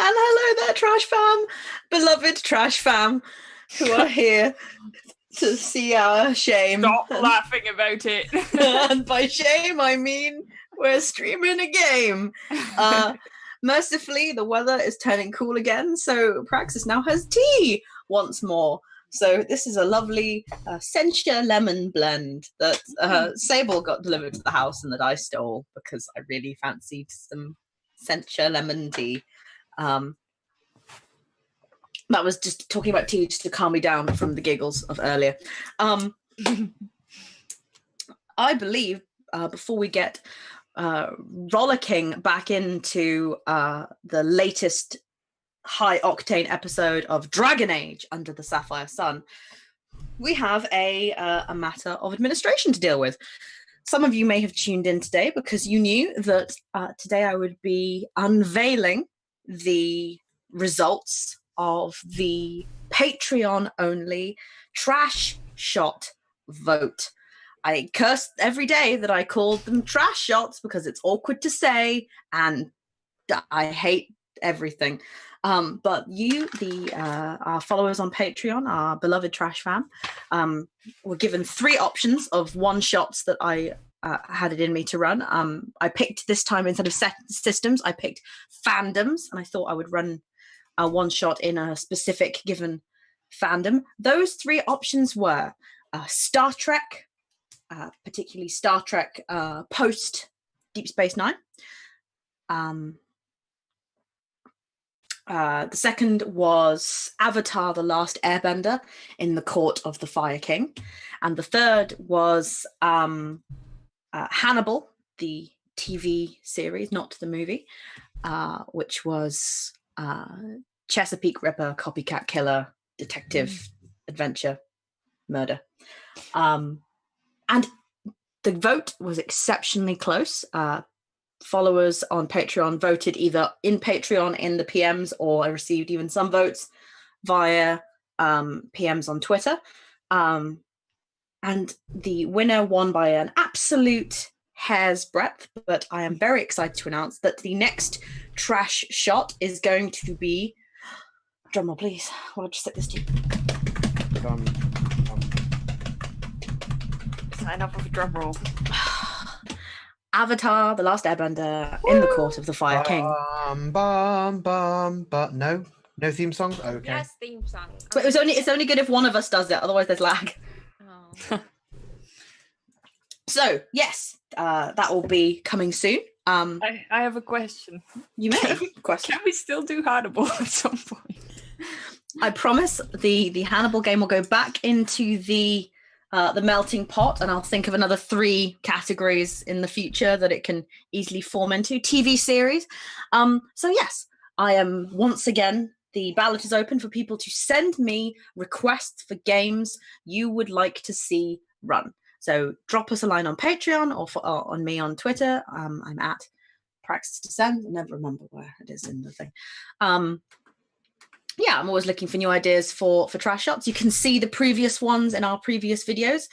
hello there, Trash Fam, beloved Trash Fam, who are here to see our shame. Stop laughing about it. And by shame, I mean we're streaming a game. Mercifully, the weather is turning cool again, so Praxis now has tea once more. So this is a lovely sencha lemon blend that Sable got delivered to the house and that I stole because I really fancied some sencha lemon tea. That was just talking about tea just to calm me down from the giggles of earlier. I believe before we get rollicking back into the latest high-octane episode of Dragon Age Under the Sapphire Sun, we have a matter of administration to deal with. Some of you may have tuned in today because you knew that today I would be unveiling the results of the Patreon-only Trash Shot vote. I cursed every day that I called them trash shots because it's awkward to say and I hate everything. But you, our followers on Patreon, our beloved Trash Fam, were given 3 options of one-shots that I had it in me to run. I picked this time, instead of systems, I picked fandoms, and I thought I would run a one-shot in a specific given fandom. Those 3 options were Star Trek, particularly Star Trek post Deep Space Nine. The second was Avatar: The Last Airbender in the Court of the Fire King. And the third was Hannibal, the TV series, not the movie, which was Chesapeake Ripper, copycat killer, detective, adventure, murder. And the vote was exceptionally close. Followers on Patreon voted either in Patreon in the PMs, or I received even some votes via PMs on Twitter. And the winner won by an absolute hair's breadth, but I am very excited to announce that the next trash shot is going to be, drumroll please, what did I just set this to? Sign up with a drum roll. Avatar: The Last Airbender in the Court of the Fire King. No theme song. Okay. Yes, theme song. But it's only good if one of us does it, otherwise there's lag. Oh. So yes, that will be coming soon. I have a question. You may. Question. Can we still do Hannibal at some point? I promise the Hannibal game will go back into the melting pot, and I'll think of another 3 categories in the future that it can easily form into. TV series. So yes, I am once again, the ballot is open for people to send me requests for games you would like to see run. So drop us a line on Patreon or on me on Twitter. I'm at Praxis to Send. I never remember where it is in the thing. Yeah, I'm always looking for new ideas for trash shots. You can see the previous ones in our previous videos.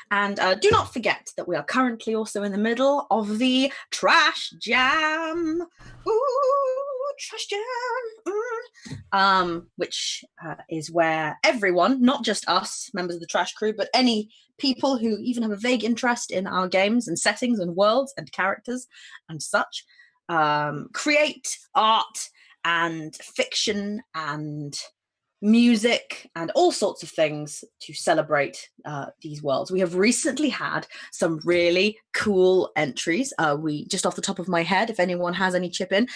And do not forget that we are currently also in the middle of the Trash Jam. Ooh, Trash Jam. Which is where everyone, not just us, members of the Trash Crew, but any people who even have a vague interest in our games and settings and worlds and characters and such, create art and fiction and music and all sorts of things to celebrate these worlds. We have recently had some really cool entries. We just off the top of my head, if anyone has any chip in,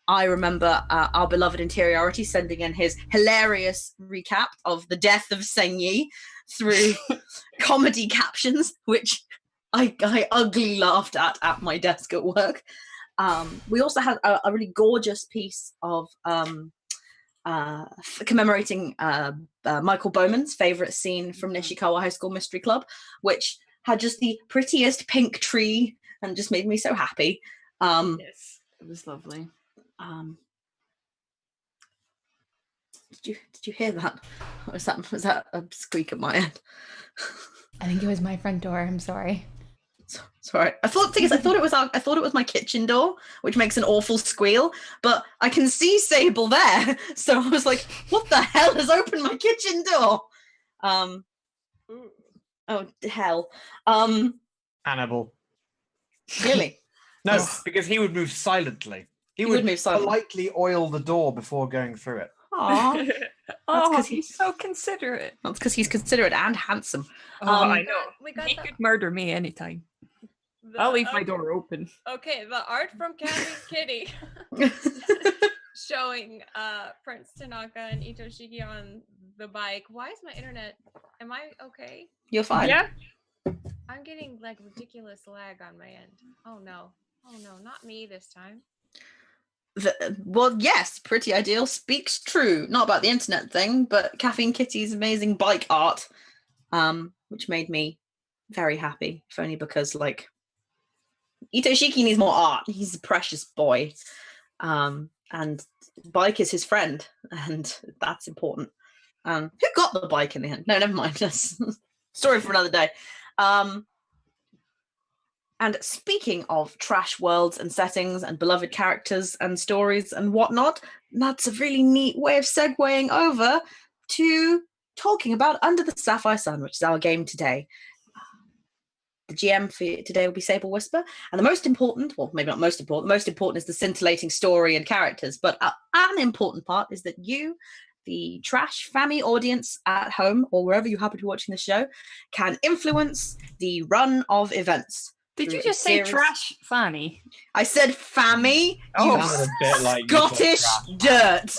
I remember our beloved Interiority sending in his hilarious recap of the death of Seng Yi through comedy captions, which I ugly laughed at my desk at work. We also had a really gorgeous piece of commemorating Michael Bowman's favorite scene from Nishikawa High School Mystery Club, which had just the prettiest pink tree and just made me so happy. Yes, it was lovely. Did you hear that? Was that a squeak at my end? I think it was my front door. I'm sorry. Sorry, I thought it was my kitchen door, which makes an awful squeal. But I can see Sable there, so I was like, "What the hell has opened my kitchen door?" Oh hell. Hannibal. Really? No, because he would move silently. He would move silently. politely oil the door before going through it. Aww. Oh, he's so considerate. That's because he's considerate and handsome. Oh, I know. We got He could murder me anytime. I'll leave my door open. Okay, the art from Cat and Kitty showing Prince Tanaka and Itoshiki on the bike. Why is my internet? Am I okay? You're fine. Yeah. I'm getting like ridiculous lag on my end. Oh no, not me this time. Well, yes, Pretty Ideal speaks true. Not about the internet thing, but Caffeine Kitty's amazing bike art, which made me very happy, if only because, like, Itoshiki needs more art. He's a precious boy. And bike is his friend, and that's important. Who got the bike in the end? No, never mind. That's story for another day. And speaking of trash worlds and settings and beloved characters and stories and whatnot, that's a really neat way of segueing over to talking about Under the Sapphire Sun, which is our game today. The GM for today will be Sable Whisper. And the most important, well, maybe not most important is the scintillating story and characters. But an important part is that you, the Trash Family audience at home or wherever you happen to be watching the show, can influence the run of events. Did you just say Trash Fanny? I said fammy. Oh, Sounded a bit like Scottish dirt.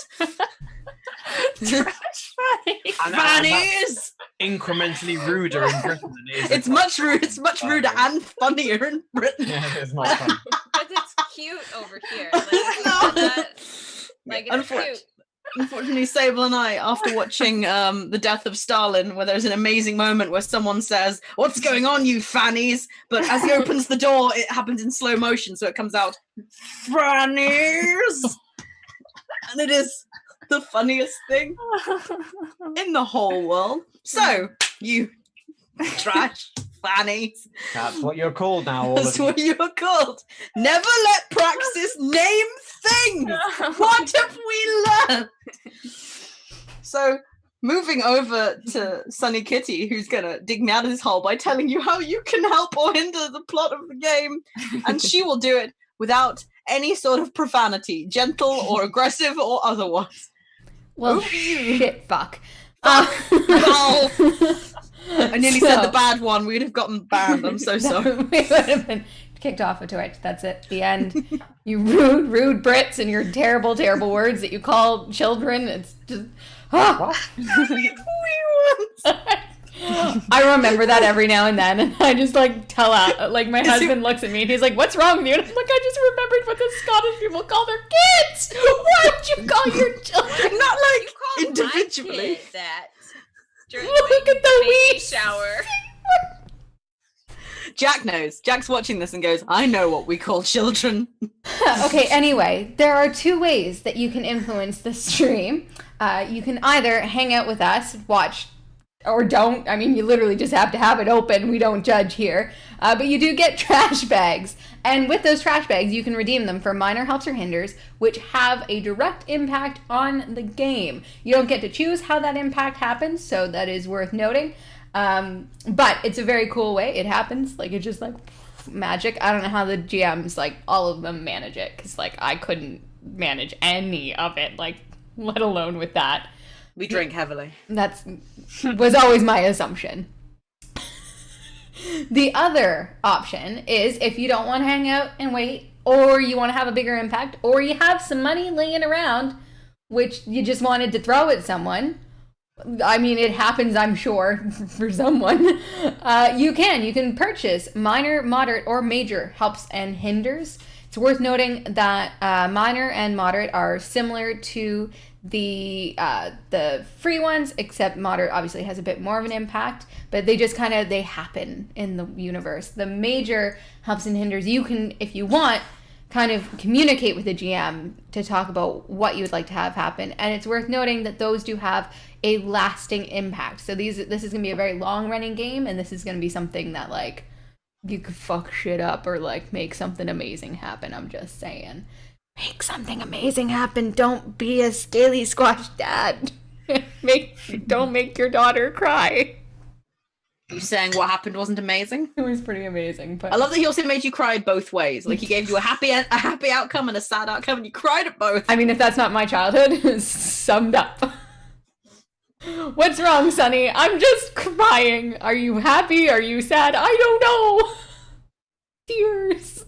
Trash Fanny. Fannies. Incrementally ruder in Britain than it is. It's much ruder. It's much ruder and funnier in Britain. Yeah, it's not fun. But it's cute over here. Like it's cute. Unfortunately, Sable and I, after watching The Death of Stalin, where there's an amazing moment where someone says, "What's going on, you fannies?" But as he opens the door, it happens in slow motion, so it comes out, "Fannies!" And it is the funniest thing in the whole world. So, you trash fannies. That's what you're called now. All That's of you. what you're called. Never let Praxis name things. What have we learned? So, moving over to Sunny Kitty, who's going to dig me out of this hole by telling you how you can help or hinder the plot of the game. And she will do it without any sort of profanity, gentle or aggressive or otherwise. Well, shit, fuck. Oh. I nearly said the bad one. We'd have gotten banned. I'm so sorry. We would have been kicked off of Twitch. That's it. The end. You rude Brits and your terrible, terrible words that you call children. It's just... I remember that every now and then, and I just like tell out. Like my husband looks at me and he's like, "What's wrong with you?" And I'm like, "I just remembered what the Scottish people call their kids. Why would you call your children?" Not like You called individually. my kid that during Look the at the baby weeds. shower. Jack knows. Jack's watching this and goes, "I know what we call children." Okay, anyway, there are two ways that you can influence the stream. You can either hang out with us, watch, or don't. I mean, you literally just have to have it open. We don't judge here. But you do get trash bags. And with those trash bags, you can redeem them for minor helps or hinders, which have a direct impact on the game. You don't get to choose how that impact happens, so that is worth noting. But it's a very cool way. It happens. Like, it's just like magic. I don't know how the GMs, like, all of them manage it, because, like, I couldn't manage any of it, like, let alone with that. We drink heavily. That's was always my assumption. The other option is if you don't want to hang out and wait, or you want to have a bigger impact, or you have some money laying around, which you just wanted to throw at someone. I mean, it happens, I'm sure, for someone. You can purchase minor, moderate, or major helps and hinders. It's worth noting that minor and moderate are similar to the free ones, except moderate obviously has a bit more of an impact, but they just they happen in the universe. The major helps and hinders, you can, if you want, kind of communicate with the GM to talk about what you would like to have happen, and it's worth noting that those do have a lasting impact. So this is going to be a very long running game, and this is going to be something that, like, you could fuck shit up or like make something amazing happen. I'm just saying. Make something amazing happen. Don't be a scaly squash dad. Don't make your daughter cry. You saying what happened wasn't amazing? It was pretty amazing, but I love that he also made you cry both ways. Like he gave you a happy outcome and a sad outcome, and you cried at both. I mean, if that's not my childhood, it's summed up. What's wrong, Sonny? I'm just crying. Are you happy? Are you sad? I don't know. Tears.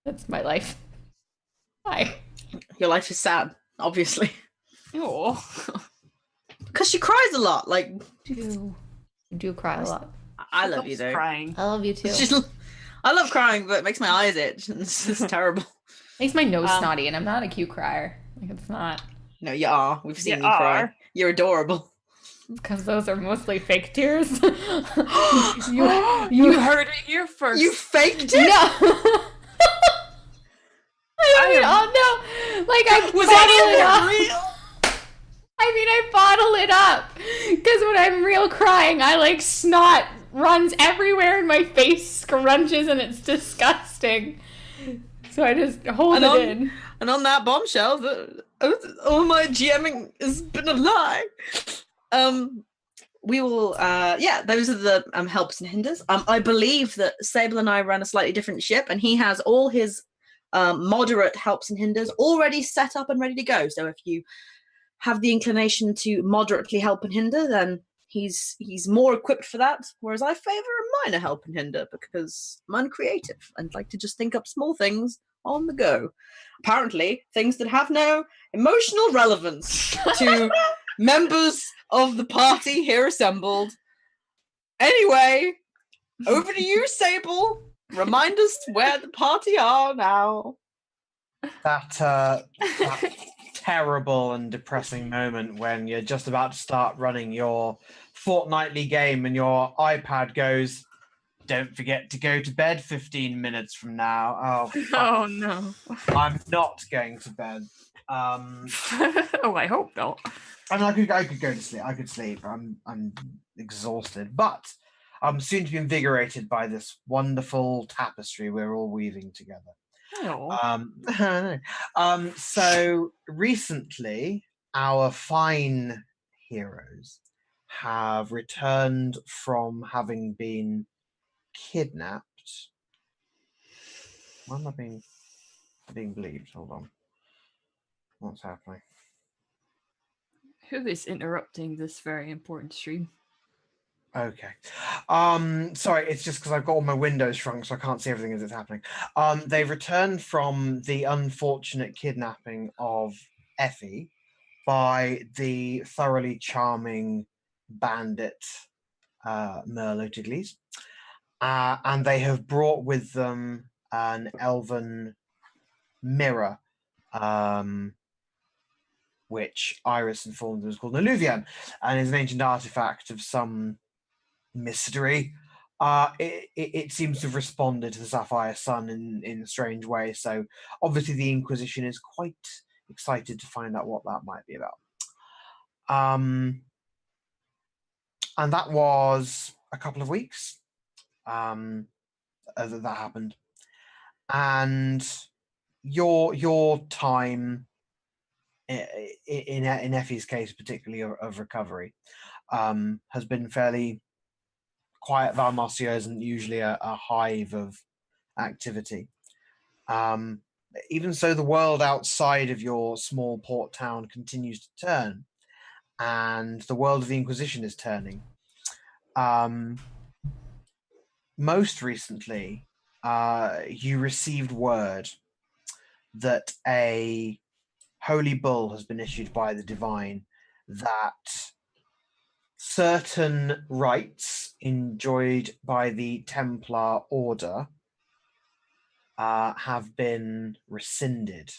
That's my life. Hi. Your life is sad, obviously, Oh. because she cries a lot. Like You do cry a lot. I love you though. Crying. I love you too. It's just, I love crying, but it makes my eyes itch. It's just terrible. Makes my nose snotty, and I'm not a cute crier. Like it's not. No, you are. We've seen You you cry. are. You're adorable. Because those are mostly fake tears. You heard it here first. You faked it? No. I mean, oh no! Like I Was bottle any it of up. it real? I mean, I bottle it up because when I'm real crying, I like snot runs everywhere in my face, scrunches, and it's disgusting. So I just hold And it on- in. And on that bombshell, all my GMing has been a lie. We will, those are the helps and hinders. I believe that Sable and I run a slightly different ship, and he has all his moderate helps and hinders already set up and ready to go. So if you have the inclination to moderately help and hinder, then he's more equipped for that. Whereas I favor a minor help and hinder because I'm uncreative and like to just think up small things on the go. Apparently, things that have no emotional relevance to members of the party here assembled. Anyway, over to you, Sable. Remind us where the party are now. That terrible and depressing moment when you're just about to start running your fortnightly game and your iPad goes, "Don't forget to go to bed 15 minutes from now." Oh, fuck. Oh no. I'm not going to bed. Oh, I hope not. I mean, I could go to sleep. I could sleep. I'm exhausted, but I'm soon to be invigorated by this wonderful tapestry we're all weaving together. Oh. So recently, our fine heroes have returned from having been kidnapped. Why am I being bleeped? Hold on. What's happening? Who is interrupting this very important stream? Okay. Sorry, it's just because I've got all my windows shrunk, so I can't see everything as it's happening. They've returned from the unfortunate kidnapping of Effie by the thoroughly charming bandit Merlo Tiglis. And they have brought with them an elven mirror, which Iris informed them is called an Alluvian, and is an ancient artifact of some mystery. It seems to have responded to the Sapphire Sun in a strange way, so obviously the Inquisition is quite excited to find out what that might be about. And that was a couple of weeks that happened. And your time in Effie's case, particularly of recovery, has been fairly quiet. Val Marcio isn't usually a hive of activity. Even so, the world outside of your small port town continues to turn, and the world of the Inquisition is turning. Most recently, you received word that a holy bull has been issued by the Divine that certain rights enjoyed by the Templar Order have been rescinded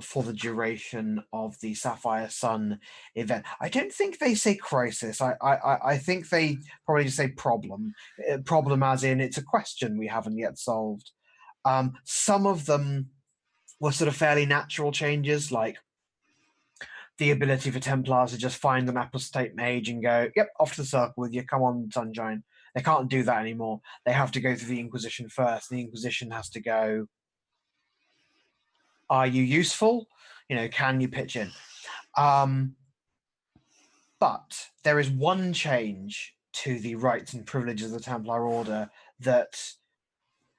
for the duration of the Sapphire Sun event. I don't think they say crisis. I think they probably just say problem. Problem as in it's a question we haven't yet solved. Some of them were sort of fairly natural changes, like the ability for Templars to just find an apostate mage and go, "Yep, off to the circle with you. Come on, sunshine." They can't do that anymore. They have to go through the Inquisition first. The Inquisition has to go, are you useful? Can you pitch in? But there is one change to the rights and privileges of the Templar Order that,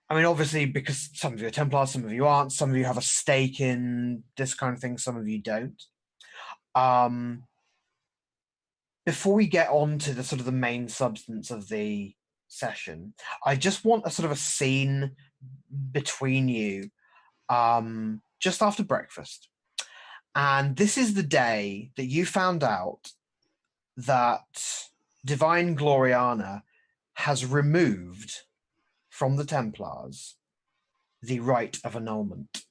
obviously, because some of you are Templars, some of you aren't, some of you have a stake in this kind of thing, some of you don't. Before we get on to the sort of the main substance of the session, I just want a sort of a scene between you just after breakfast. And this is the day that you found out that Divine Gloriana has removed from the Templars the right of annulment.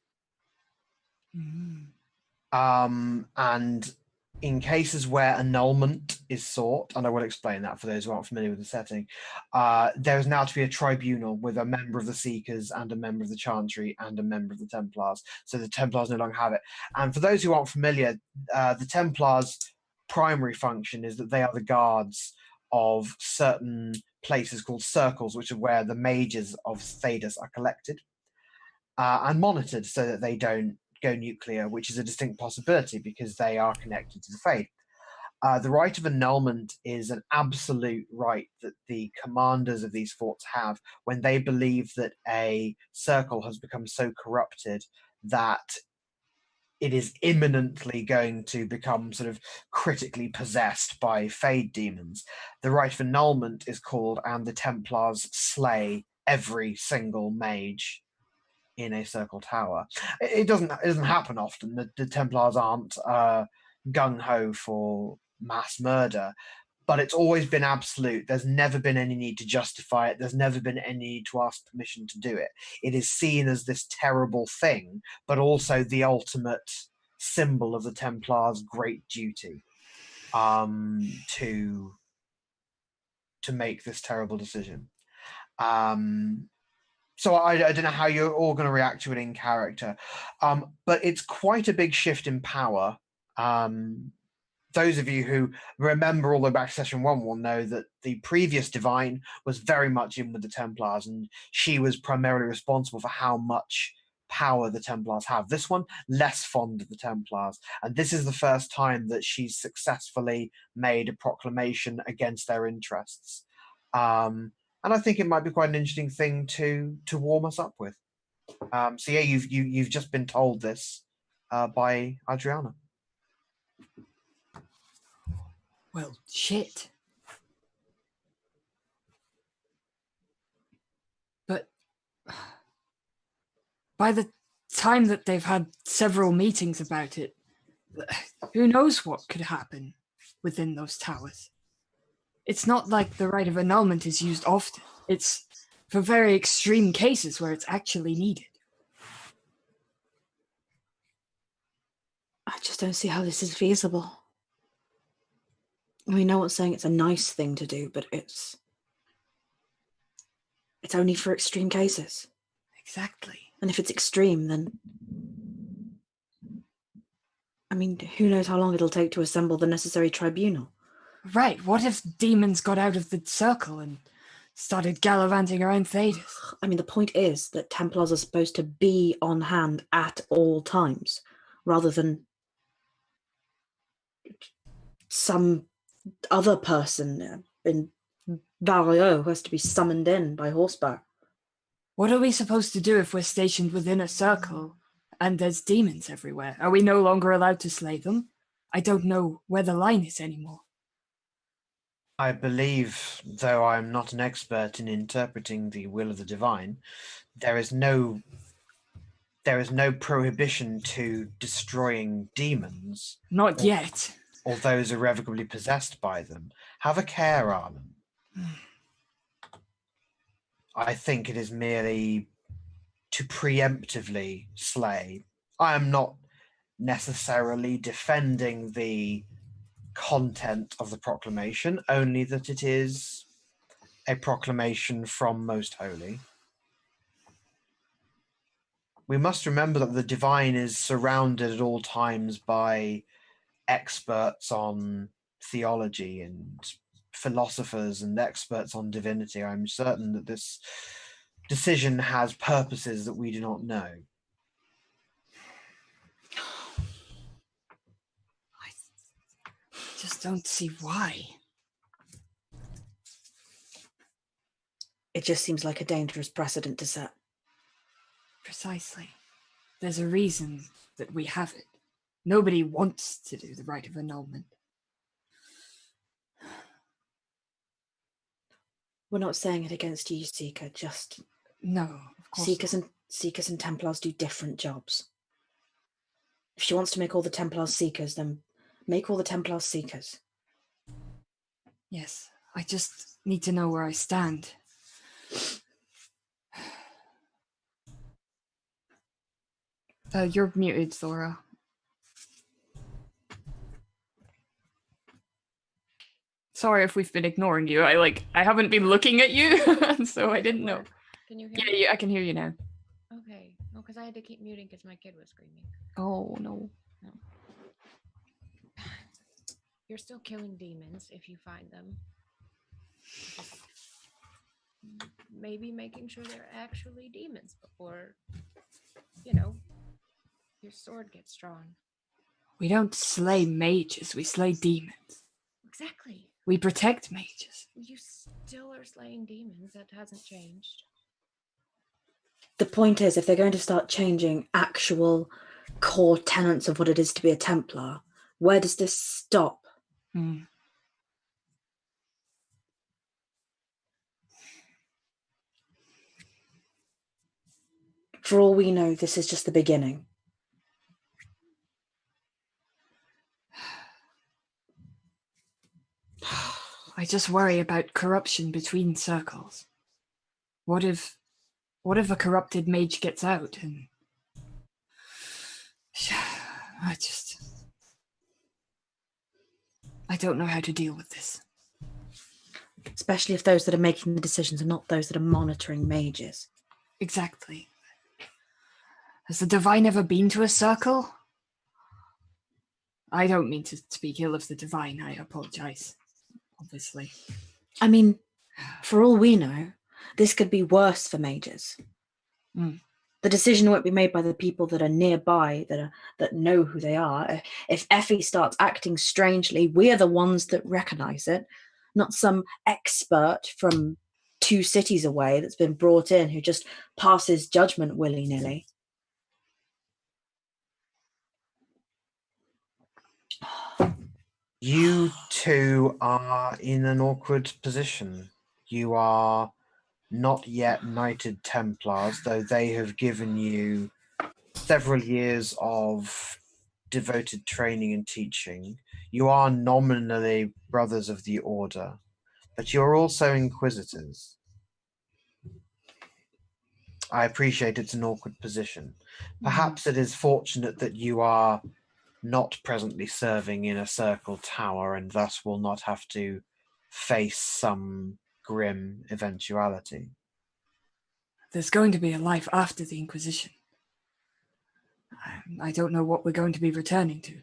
And in cases where annulment is sought, and I will explain that for those who aren't familiar with the setting, there is now to be a tribunal with a member of the Seekers and a member of the Chantry and a member of the Templars. So the Templars no longer have it. And for those who aren't familiar, the Templars' primary function is that they are the guards of certain places called circles, which are where the mages of Thedas are collected and monitored so that they don't go nuclear, which is a distinct possibility because they are connected to the faith. The right of annulment is an absolute right that the commanders of these forts have when they believe that a circle has become so corrupted that it is imminently going to become sort of critically possessed by Fade demons. The right of annulment is called, and the Templars slay every single mage in a circle tower. It doesn't happen often. The Templars aren't gung-ho for mass murder, but it's always been absolute. There's never been any need to justify it. There's never been any need to ask permission to do it. It is seen as this terrible thing, but also the ultimate symbol of the Templars' great duty to make this terrible decision. So I don't know how you're all going to react to it in character, but it's quite a big shift in power. Those of you who remember all the way back to session 1 will know that the previous Divine was very much in with the Templars, and she was primarily responsible for how much power the Templars have. This one, less fond of the Templars, and this is the first time that she's successfully made a proclamation against their interests. And I think it might be quite an interesting thing to warm us up with. So yeah, you've just been told this by Adriana. Well, shit. But by the time that they've had several meetings about it, who knows what could happen within those towers? It's not like the right of annulment is used often. It's for very extreme cases where it's actually needed. I just don't see how this is feasible. No one's saying it's a nice thing to do, but it's only for extreme cases. Exactly. And if it's extreme, then who knows how long it'll take to assemble the necessary tribunal. Right, what if demons got out of the circle and started gallivanting around Thedas? The point is that Templars are supposed to be on hand at all times, rather than some other person in Vario who has to be summoned in by horseback. What are we supposed to do if we're stationed within a circle and there's demons everywhere? Are we no longer allowed to slay them? I don't know where the line is anymore. I believe, though I am not an expert in interpreting the will of the divine, there is no prohibition to destroying demons. Not yet. Or those irrevocably possessed by them. Have a care, Arlen. I think it is merely to preemptively slay. I am not necessarily defending the content of the proclamation, only that it is a proclamation from Most Holy. We must remember that the divine is surrounded at all times by experts on theology and philosophers and experts on divinity, I'm certain that this decision has purposes that we do not know. I just don't see why. It just seems like a dangerous precedent to set. Precisely. There's a reason that we have it. Nobody wants to do the rite of annulment. We're not saying it against you, Seeker. Just No, of course Seekers and Templars do different jobs. If she wants to make all the Templars Seekers, then make all the Templars Seekers. Yes, I just need to know where I stand. You're muted, Thora. Sorry if we've been ignoring you. I haven't been looking at you, so I didn't know. Can you hear me? Yeah, I can hear you now. Okay. No, because I had to keep muting because my kid was screaming. Oh no. You're still killing demons if you find them. Just maybe making sure they're actually demons before, your sword gets drawn. We don't slay mages, we slay demons. Exactly. We protect mages. You still are slaying demons. That hasn't changed. The point is, if they're going to start changing actual core tenets of what it is to be a Templar, where does this stop? For all we know, this is just the beginning. I just worry about corruption between circles. What if a corrupted mage gets out and I don't know how to deal with this. Especially if those that are making the decisions are not those that are monitoring mages. Exactly. Has the Divine ever been to a circle? I don't mean to speak ill of the Divine, I apologize. Obviously. I mean, for all we know, this could be worse for mages. The decision won't be made by the people that are nearby, that know who they are. If Effie starts acting strangely, we are the ones that recognize it, not some expert from 2 cities away that's been brought in who just passes judgment willy-nilly. You two are in an awkward position. You are not yet Knighted Templars, though they have given you several years of devoted training and teaching. You are nominally Brothers of the Order, but you're also Inquisitors. I appreciate it's an awkward position. Perhaps it is fortunate that you are not presently serving in a circle tower and thus will not have to face some grim eventuality. There's going to be a life after the Inquisition. I don't know what we're going to be returning to.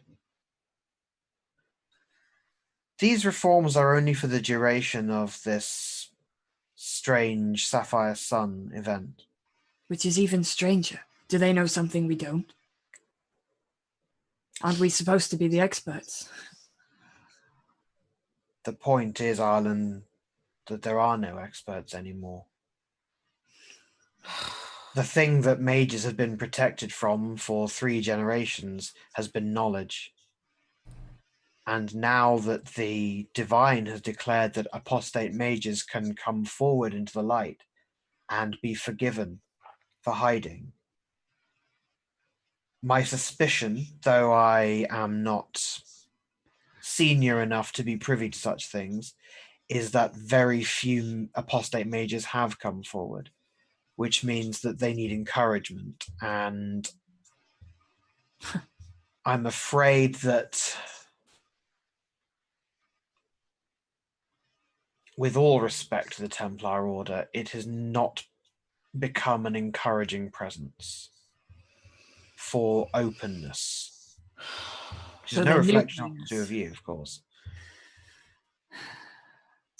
These reforms are only for the duration of this strange Sapphire Sun event. Which is even stranger. Do they know something we don't? Aren't we supposed to be the experts? The point is, Arlen, that there are no experts anymore. The thing that mages have been protected from for 3 generations has been knowledge. And now that the Divine has declared that apostate mages can come forward into the light and be forgiven for hiding, my suspicion, though I am not senior enough to be privy to such things, is that very few apostate mages have come forward, which means that they need encouragement. And I'm afraid that, with all respect to the Templar Order, it has not become an encouraging presence for openness. Which is no reflection on the 2 of you, of course.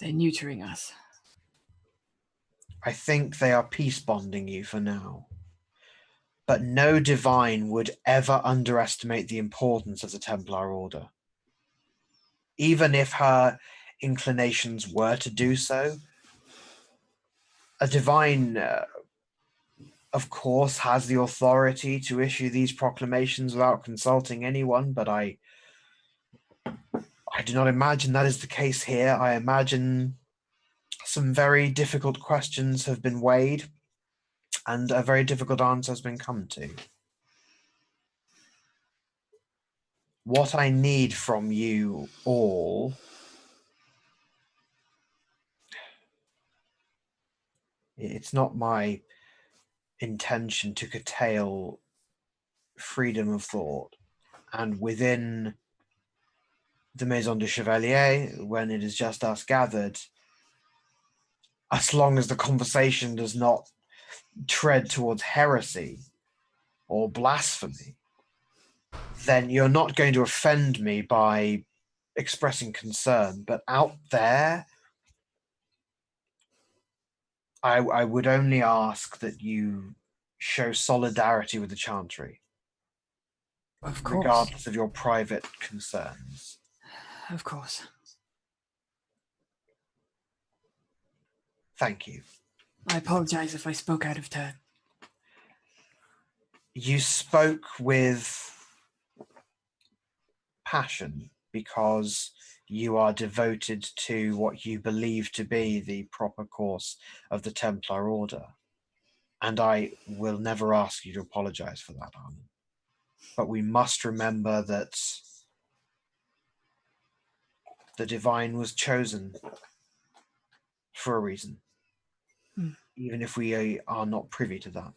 They're neutering us. I think they are peace bonding you for now. But no divine would ever underestimate the importance of the Templar Order. Even if her inclinations were to do so, a divine, of course, has the authority to issue these proclamations without consulting anyone, but I do not imagine that is the case here. I imagine some very difficult questions have been weighed, and a very difficult answer has been come to. What I need from you all it's not my intention to curtail freedom of thought, and within the Maison du Chevalier, when it is just us gathered, as long as the conversation does not tread towards heresy or blasphemy, then you're not going to offend me by expressing concern. But out there, I would only ask that you show solidarity with the Chantry, Of course. regardless of your private concerns. Of course. Thank you. I apologize if I spoke out of turn. You spoke with passion because you are devoted to what you believe to be the proper course of the Templar Order. And I will never ask you to apologize for that, Armin. But we must remember that the divine was chosen for a reason, even if we are not privy to that.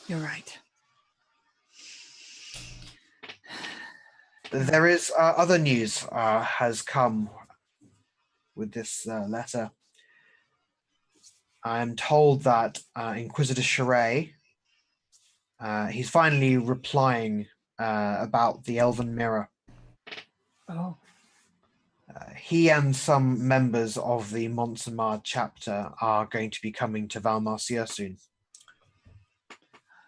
You're right. There is other news has come with this letter. I'm told that Inquisitor Charret, he's finally replying about the Elven Mirror. Oh. He and some members of the Montsamard chapter are going to be coming to Valmarcia soon.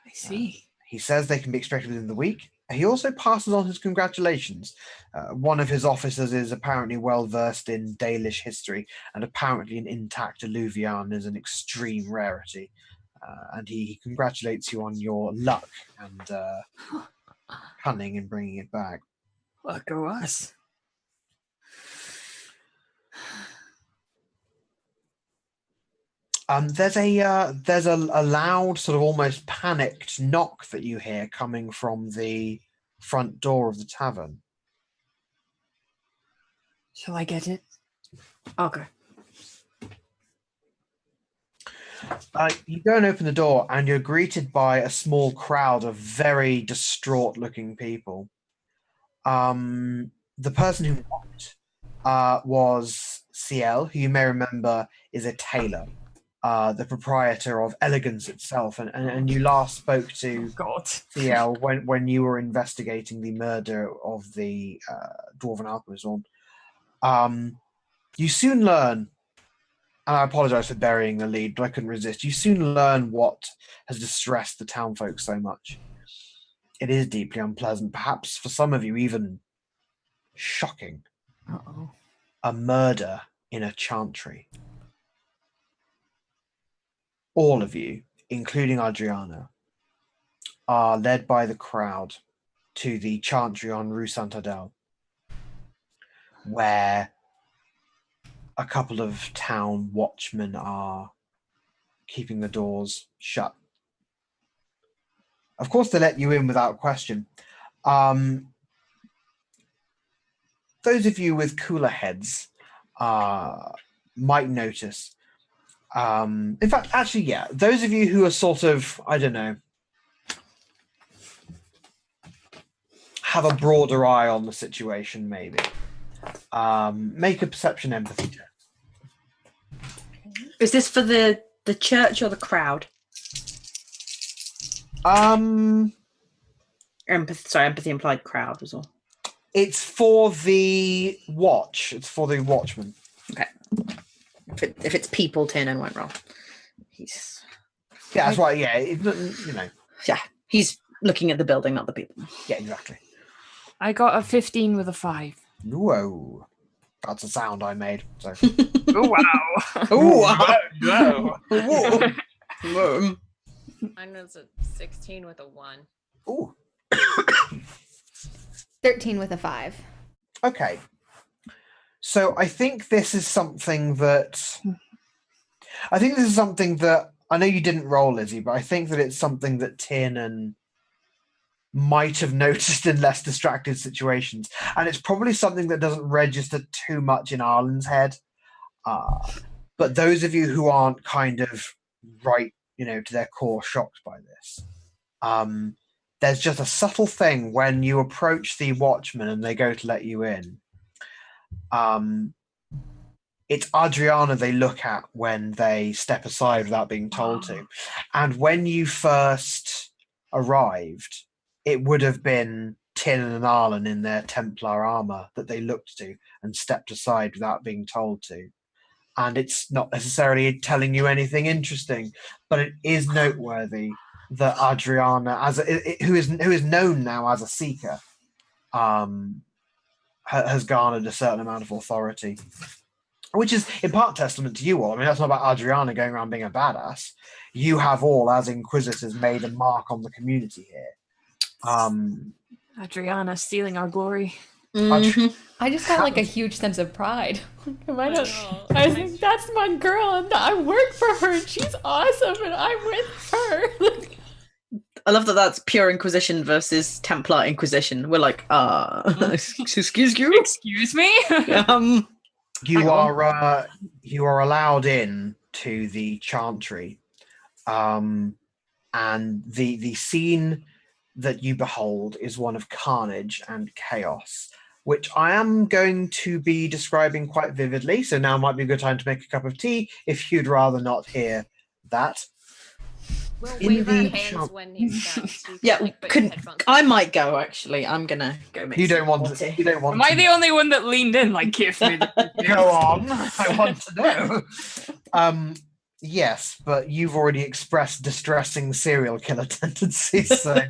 I see. He says they can be expected within the week. He also passes on his congratulations. One of his officers is apparently well versed in Dalish history, and apparently an intact alluvian is an extreme rarity. And he congratulates you on your luck and cunning in bringing it back. Well, go us. There's a loud, sort of almost panicked knock that you hear coming from the front door of the tavern. Shall I get it? Okay. You go and open the door, and you're greeted by a small crowd of very distraught-looking people. The person who knocked was Ciel, who you may remember is a tailor. The proprietor of Elegance itself, and you last spoke to Ciel when you were investigating the murder of the Dwarven Alchemist. You soon learn, and I apologize for burying the lead, but I couldn't resist. You soon learn what has distressed the townfolk so much. It is deeply unpleasant, perhaps for some of you even shocking. Uh-oh. A murder in a chantry. All of you, including Adriana, are led by the crowd to the chantry on Rue Saint-Adèle, where a couple of town watchmen are keeping the doors shut. Of course, they let you in without question. Those of you with cooler heads might notice. In fact, actually, yeah, those of you who are sort of, I don't know, have a broader eye on the situation, maybe. Make a perception empathy check. Is this for the church or the crowd? Empathy implied crowd was all. It's for the watch. It's for the watchman. Okay. If it's people, Tiernan won't roll. He's Yeah, that's right. Yeah, yeah. He's looking at the building, not the people. Yeah, exactly. I got a 15 with a 5. Whoa. That's a sound I made. So. Oh, wow. Whoa. Whoa. Mine was a 16 with a 1. Ooh. 13 with a 5. Okay. So I think this is something that I know you didn't roll, Lizzie, but I think that it's something that Tiernan might have noticed in less distracted situations. And it's probably something that doesn't register too much in Arlen's head. But those of you who aren't kind of right, to their core shocked by this, there's just a subtle thing when you approach the watchman and they go to let you in. It's Adriana they look at when they step aside without being told to. And when you first arrived, it would have been Tiernan and Arlen in their Templar armor that they looked to and stepped aside without being told to. And it's not necessarily telling you anything interesting, but it is noteworthy that Adriana, who is known now as a seeker, has garnered a certain amount of authority, which is in part testament to you all. I mean, that's not about Adriana going around being a badass. You have all, as Inquisitors, made a mark on the community here. Adriana stealing our glory. Mhm. I just got like a huge sense of pride. know. I think that's my girl, and I work for her, and she's awesome, and I'm with her. I love that that's pure Inquisition versus Templar Inquisition. We're like, excuse you? Excuse me? You are allowed in to the chantry, and the scene that you behold is one of carnage and chaos, which I am going to be describing quite vividly. So now might be a good time to make a cup of tea if you'd rather not hear that. We'll In wave our the hands shop- when he's done. So you Yeah, can, put your headphones I on. might go actually. I'm gonna go make You some don't want more to. tea. You don't want Am I to the only one that leaned in like give me go on. I want to know. Yes, but you've already expressed distressing serial killer tendencies. So,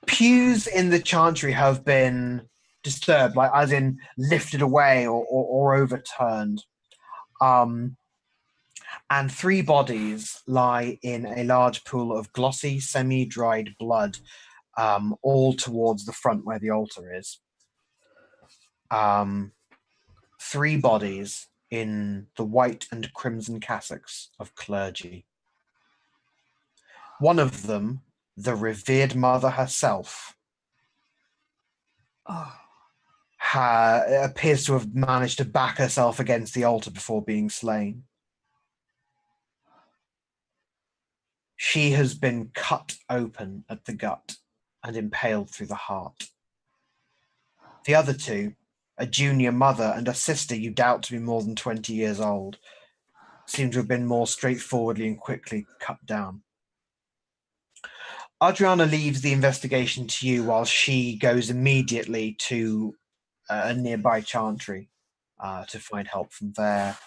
pews in the chantry have been disturbed, like as in lifted away or overturned. And 3 bodies lie in a large pool of glossy, semi-dried blood, all towards the front where the altar is. 3 bodies in the white and crimson cassocks of clergy. One of them, the revered mother herself, appears to have managed to back herself against the altar before being slain. She has been cut open at the gut and impaled through the heart. The other 2, a junior mother and a sister you doubt to be more than 20 years old, seem to have been more straightforwardly and quickly cut down. Adriana leaves the investigation to you while she goes immediately to a nearby chantry to find help from there.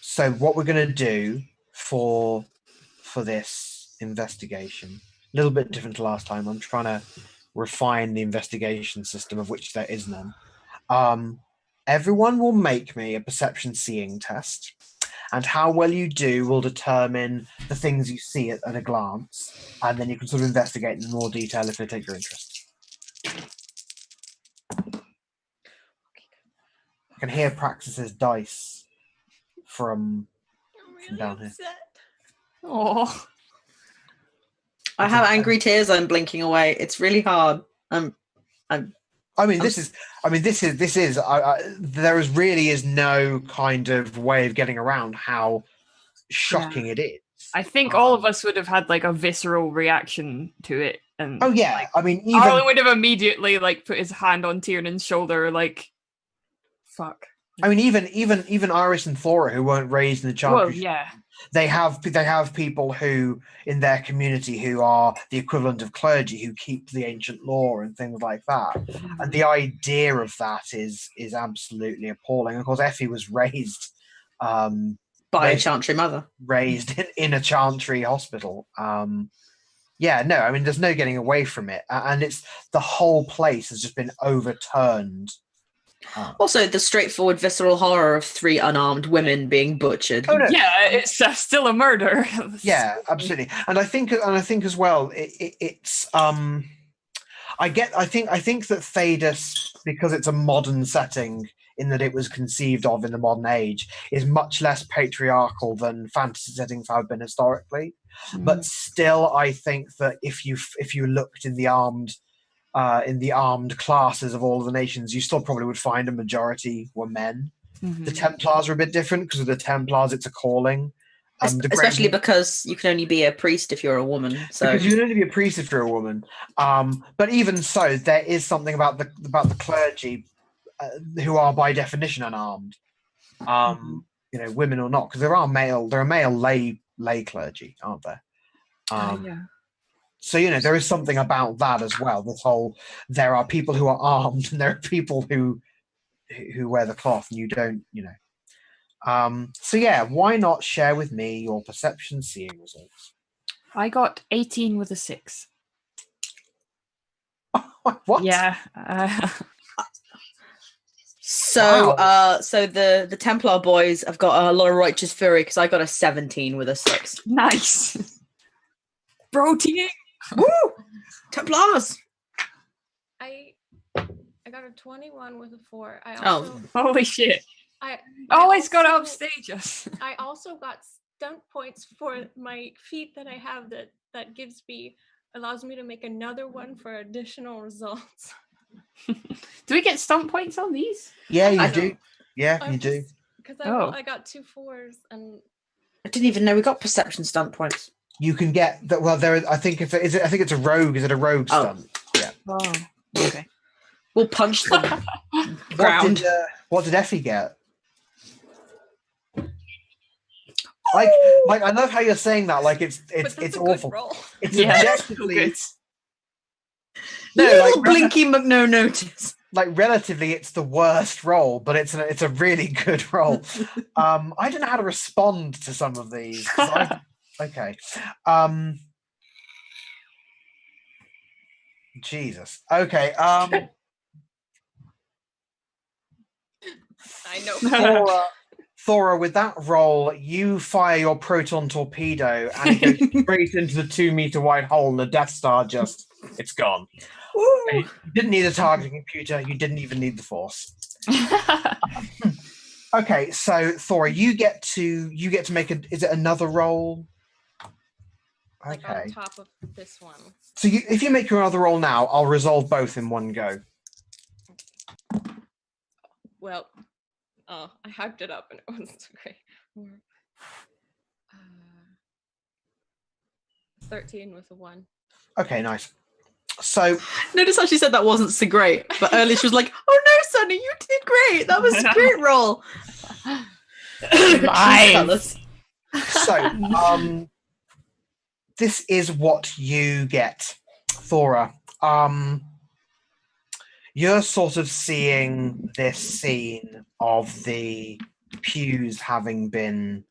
So what we're going to do for this investigation, a little bit different to last time. I'm trying to refine the investigation system, of which there is none. Everyone will make me a perception seeing test, and how well you do will determine the things you see at a glance, and then you can sort of investigate in more detail if they take your interest. I can hear Praxis's dice from down here. Oh, I have angry tears. I'm blinking away. It's really hard. This is. There really is no kind of way of getting around how shocking it is. I think all of us would have had like a visceral reaction to it, and Oh yeah, like, I mean, Arlen would have immediately like put his hand on Tiernan's shoulder, like, fuck. even Iris and Thora, who weren't raised in the chantry, Well, yeah. They have people who in their community who are the equivalent of clergy who keep the ancient law and things like that. And the idea of that is absolutely appalling. Of course, Effie was raised By a chantry mother. raised in a chantry hospital. Yeah, no, I mean, there's no getting away from it, and it's the whole place has just been overturned. Also, the straightforward visceral horror of 3 unarmed women being butchered. Oh, no. Yeah, it's still a murder. Yeah, absolutely, and I think as well, it's I think that Thaddeus, because it's a modern setting in that it was conceived of in the modern age, is much less patriarchal than fantasy settings have been historically. But still, I think that if you looked in the armed classes of all of the nations, you still probably would find a majority were men. The Templars are a bit different because with the Templars, it's a calling. Especially because you can only be a priest if you're a woman. So because you can only be a priest if you're a woman. But even so, there is something about the clergy who are by definition unarmed. Women or not, because there are male lay clergy, aren't there? Yeah. So there is something about that as well. This whole there are people who are armed and there are people who wear the cloth, and you don't. So yeah, why not share with me your perception seeing results? I got 18 with a 6. What? Yeah. So, Wow. so the Templar boys have got a lot of righteous fury because I got a 17 with a 6. Nice. Bro team. Woo! Templars. I got a 21 with a 4. I Oh. also Holy shit. I Always got to also- upstage us. I also got stunt points for my feat that I have that allows me to make another one for additional results. Do we get stunt points on these? Yeah, you I do. don't- Yeah, you do. Because Oh. I got 2 4s and I didn't even know we got perception stunt points. You can get that. Well, there. I think I think it's a rogue. Is it a rogue Oh. stunt? Yeah. Oh, okay. We'll punch the ground. What did Effie get? Like I love how you're saying that. Like it's but that's it's a awful. good roll. It's Yeah, objectively good. Little like Blinky McNo notice. relatively it's the worst roll, but it's a really good roll. I don't know how to respond to some of these. Okay. Jesus. Okay. I know. Thora, with that roll, you fire your proton torpedo and it goes straight into the 2-meter wide hole, and the Death Star it's gone. Woo! You didn't need a targeting computer. You didn't even need the Force. Okay, so Thora, you get to make is it another roll? Like Okay. on top of this one. So if you make your other roll now, I'll resolve both in one go. Well, I hyped it up and it wasn't so great. 13 with a 1. Okay, nice. So Notice how she said that wasn't so great, but earlier she was like, "Oh no, Sonny, you did great. That was a great roll." Nice. So, this is what you get, Thora. You're sort of seeing this scene of the pews having been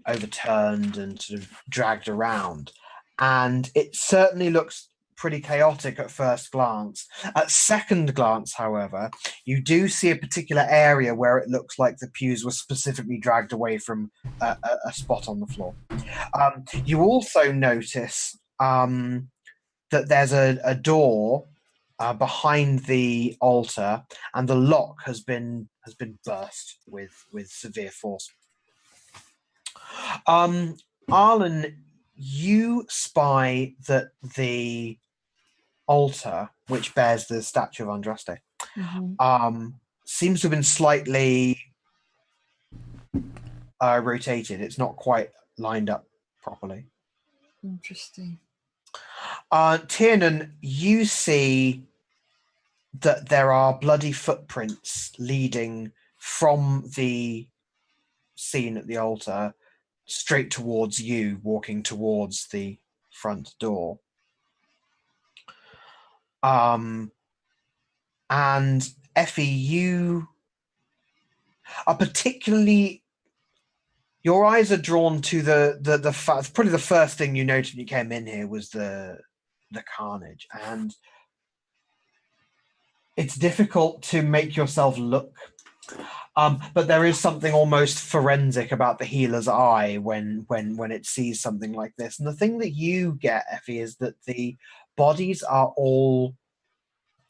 overturned and sort of dragged around, and it certainly looks pretty chaotic at first glance. At second glance, however, you do see a particular area where it looks like the pews were specifically dragged away from a spot on the floor. You also notice that there's a door behind the altar, and the lock has been burst with severe force. Arlen, you spy that the altar, which bears the statue of Andraste, seems to have been slightly rotated. It's not quite lined up properly. Interesting. Tiernan, you see that there are bloody footprints leading from the scene at the altar straight towards you, walking towards the front door. And Effie, you are particularly. Your eyes are drawn to probably the first thing you noticed when you came in here was the carnage, and it's difficult to make yourself look. But there is something almost forensic about the healer's eye when it sees something like this. And the thing that you get, Effie, is that the bodies are all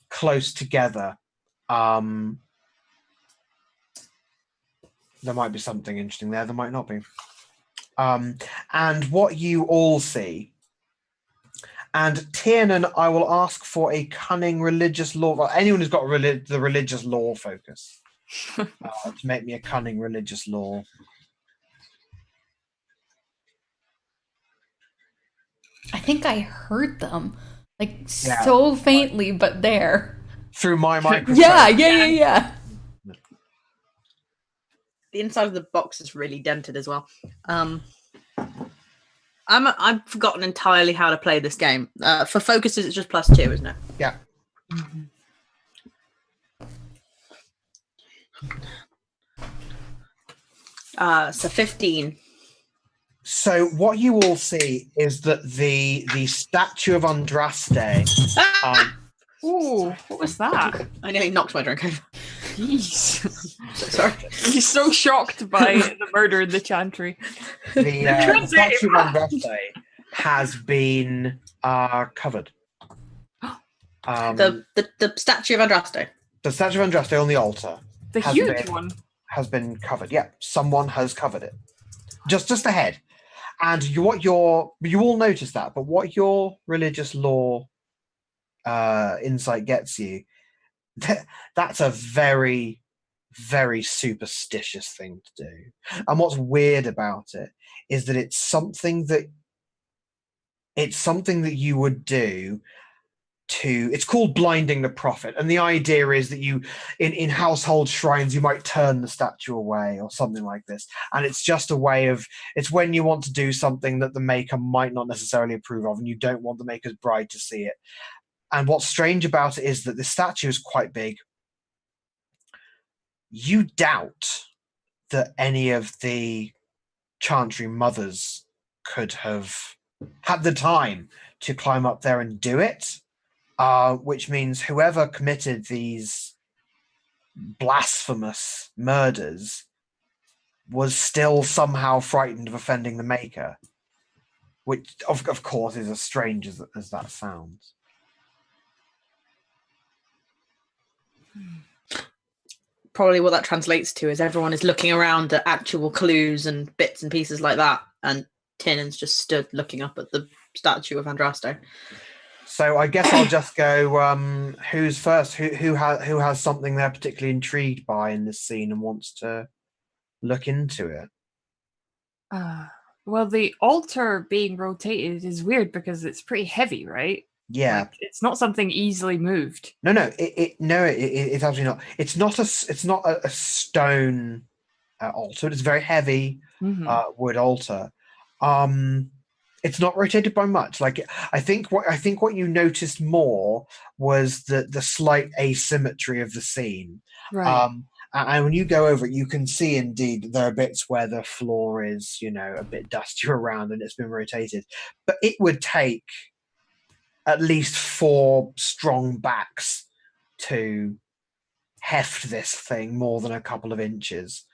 close together. There might be something interesting there. There might not be. And what you all see, and Tiernan, I will ask for a cunning religious law. Well, anyone who's got the religious law focus to make me a cunning religious law. I think I heard them, like so faintly, but there. Through my microphone. Yeah. The inside of the box is really dented as well. I've forgotten entirely how to play this game. For focuses, it's just +2, isn't it? Yeah. So 15. So what you all see is that the statue of Andraste. Ooh, what was that? I nearly knocked my drink over. Jeez. Sorry. He's so shocked by the murder in the chantry. The statue of Andraste has been covered. The statue of Andraste. The statue of Andraste on the altar. The huge one has been covered. Yeah, someone has covered it. Just the head. And you all notice that, but what your religious law insight gets you, that's a very, very superstitious thing to do. And what's weird about it is that it's something that you would do it's called blinding the prophet. And the idea is that you, in household shrines, you might turn the statue away or something like this. And it's just a way of, it's when you want to do something that the maker might not necessarily approve of, and you don't want the maker's bride to see it. And what's strange about it is that the statue is quite big. You doubt that any of the chantry mothers could have had the time to climb up there and do it. Which means whoever committed these blasphemous murders was still somehow frightened of offending the maker, which of course is as strange as that sounds. Probably what that translates to is everyone is looking around at actual clues and bits and pieces like that, and Tiernan's just stood looking up at the statue of Andraste. So I guess I'll just go. Who's first? Who has something they're particularly intrigued by in this scene and wants to look into it? Well, the altar being rotated is weird because it's pretty heavy, right? Yeah, like, it's not something easily moved. No, it's absolutely not. It's not a stone altar. It's a very heavy wood altar. It's not rotated by much. Like I think what you noticed more was the slight asymmetry of the scene. Right. And when you go over it, you can see indeed there are bits where the floor is, a bit dusty around and it's been rotated. But it would take at least 4 strong backs to heft this thing more than a couple of inches.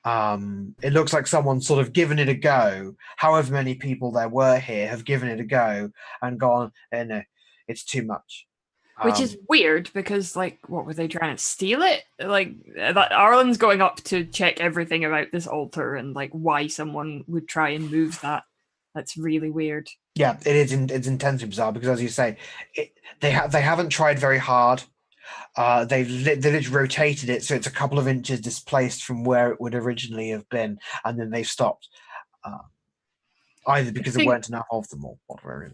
It looks like someone's sort of given it a go. However many people there were here have given it a go and gone, no, it's too much. Which is weird because, like, what were they trying to steal it? Like, Arlen's going up to check everything about this altar and, like, why someone would try and move that. That's really weird. Yeah, it is. It's intensely bizarre because, as you say, they haven't tried very hard. They've literally rotated it so it's a couple of inches displaced from where it would originally have been, and then they've stopped. Either because there weren't enough of them or whatever.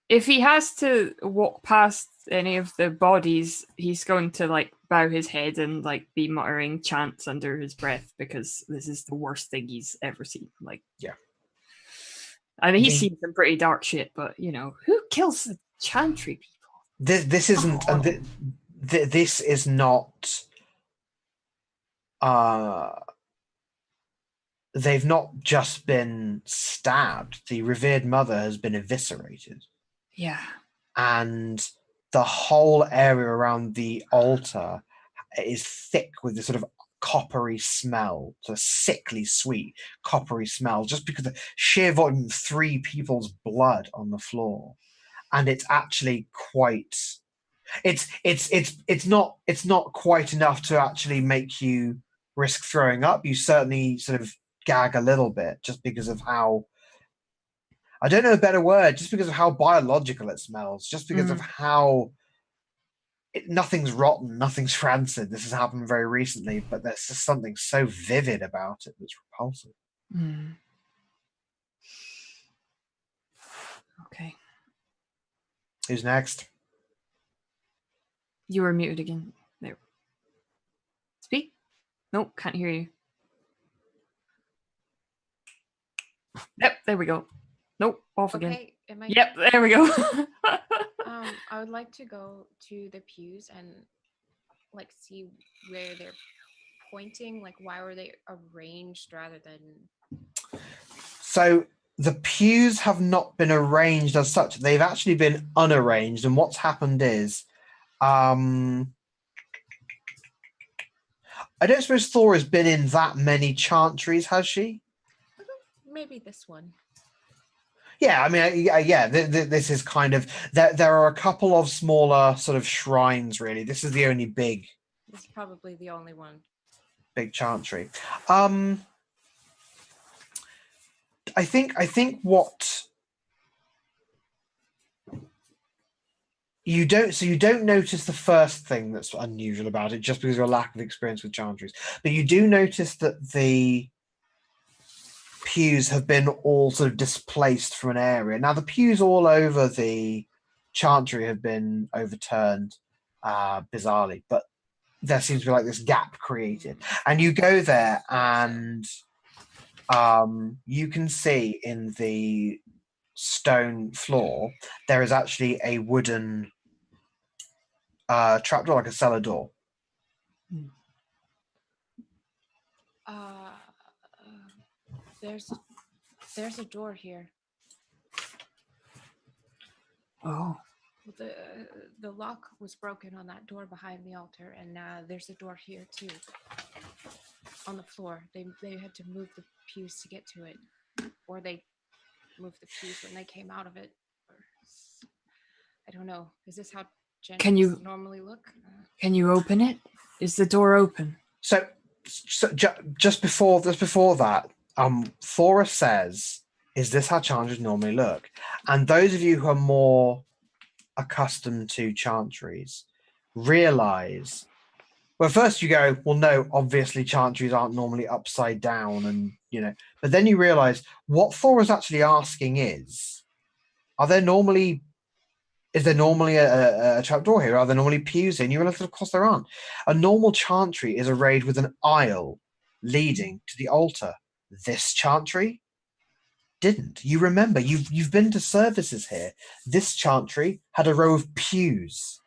If he has to walk past any of the bodies, he's going to like bow his head and like be muttering chants under his breath because this is the worst thing he's ever seen. Like, yeah. I mean, he's The- seen some pretty dark shit, but who kills the Chantry people? This isn't, and this is not. They've not just been stabbed. The revered mother has been eviscerated, Yeah. and the whole area around the altar is thick with this sort of coppery smell, sort of sickly sweet coppery smell, just because the sheer volume of 3 people's blood on the floor. And it's actually quite it's not quite enough to actually make you risk throwing up. You certainly sort of gag a little bit just because of how, I don't know a better word, just because of how biological it smells, just because of how nothing's rotten, nothing's rancid. This has happened very recently, but there's just something so vivid about it that's repulsive. Okay. Who's next? You were muted again. There. Speak? Nope, can't hear you. Yep, there we go. Nope, off again. Okay, am I? Yep, there we go. I would like to go to the pews and like see where they're pointing. Like, why were they arranged rather than? So the pews have not been arranged as such. They've actually been unarranged, and what's happened is, I don't suppose Thor has been in that many chantries, has she? Maybe this one. Yeah, I mean, yeah. This is kind of there are a couple of smaller sort of shrines. Really, this is the only big. This is probably the only one. Big chantry. I think what you don't notice the first thing that's unusual about it just because of your lack of experience with chantries, but you do notice that the pews have been all sort of displaced from an area. Now the pews all over the chantry have been overturned bizarrely, but there seems to be like this gap created, and you go there and you can see in the stone floor there is actually a wooden trapdoor, like a cellar door. There's a door here. Oh. The lock was broken on that door behind the altar, and there's a door here too. On the floor, they had to move the pews to get to it, or they moved the pews when they came out of it. I don't know. Is this how gents normally look? Can you open it? Is the door open? So just before that, Thora says, "Is this how chantries normally look?" And those of you who are more accustomed to chantries realize, well, first you go, well, no, obviously chantries aren't normally upside down, and but then you realize what Thora's actually asking is there normally a trapdoor here? Are there normally pews here? And you realize, of course, there aren't. A normal chantry is arrayed with an aisle leading to the altar. This chantry didn't. You remember, you've been to services here. This chantry had a row of pews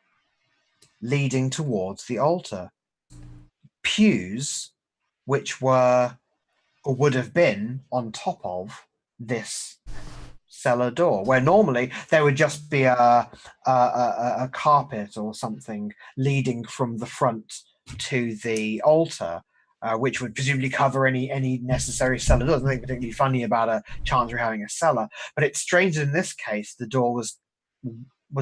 leading towards the altar. Pews which were or would have been on top of this cellar door, where normally there would just be a carpet or something leading from the front to the altar, which would presumably cover any necessary cellar doors. Nothing particularly funny about a chantry having a cellar, but it's strange that in this case the door was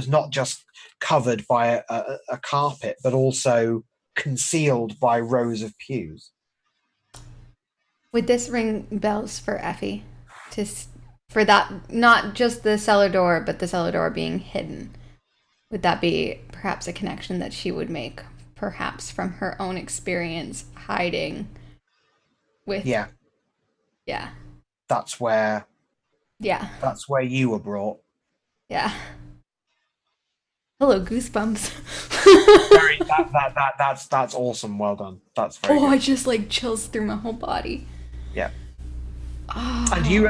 not just covered by a carpet, but also concealed by rows of pews. Would this ring bells for Effie? For that, not just the cellar door, but the cellar door being hidden. Would that be perhaps a connection that she would make, perhaps from her own experience hiding with... Yeah. Yeah. That's where you were brought. Yeah. Hello, goosebumps. That's awesome. Well done. That's very good. I just chills through my whole body. Yeah. And you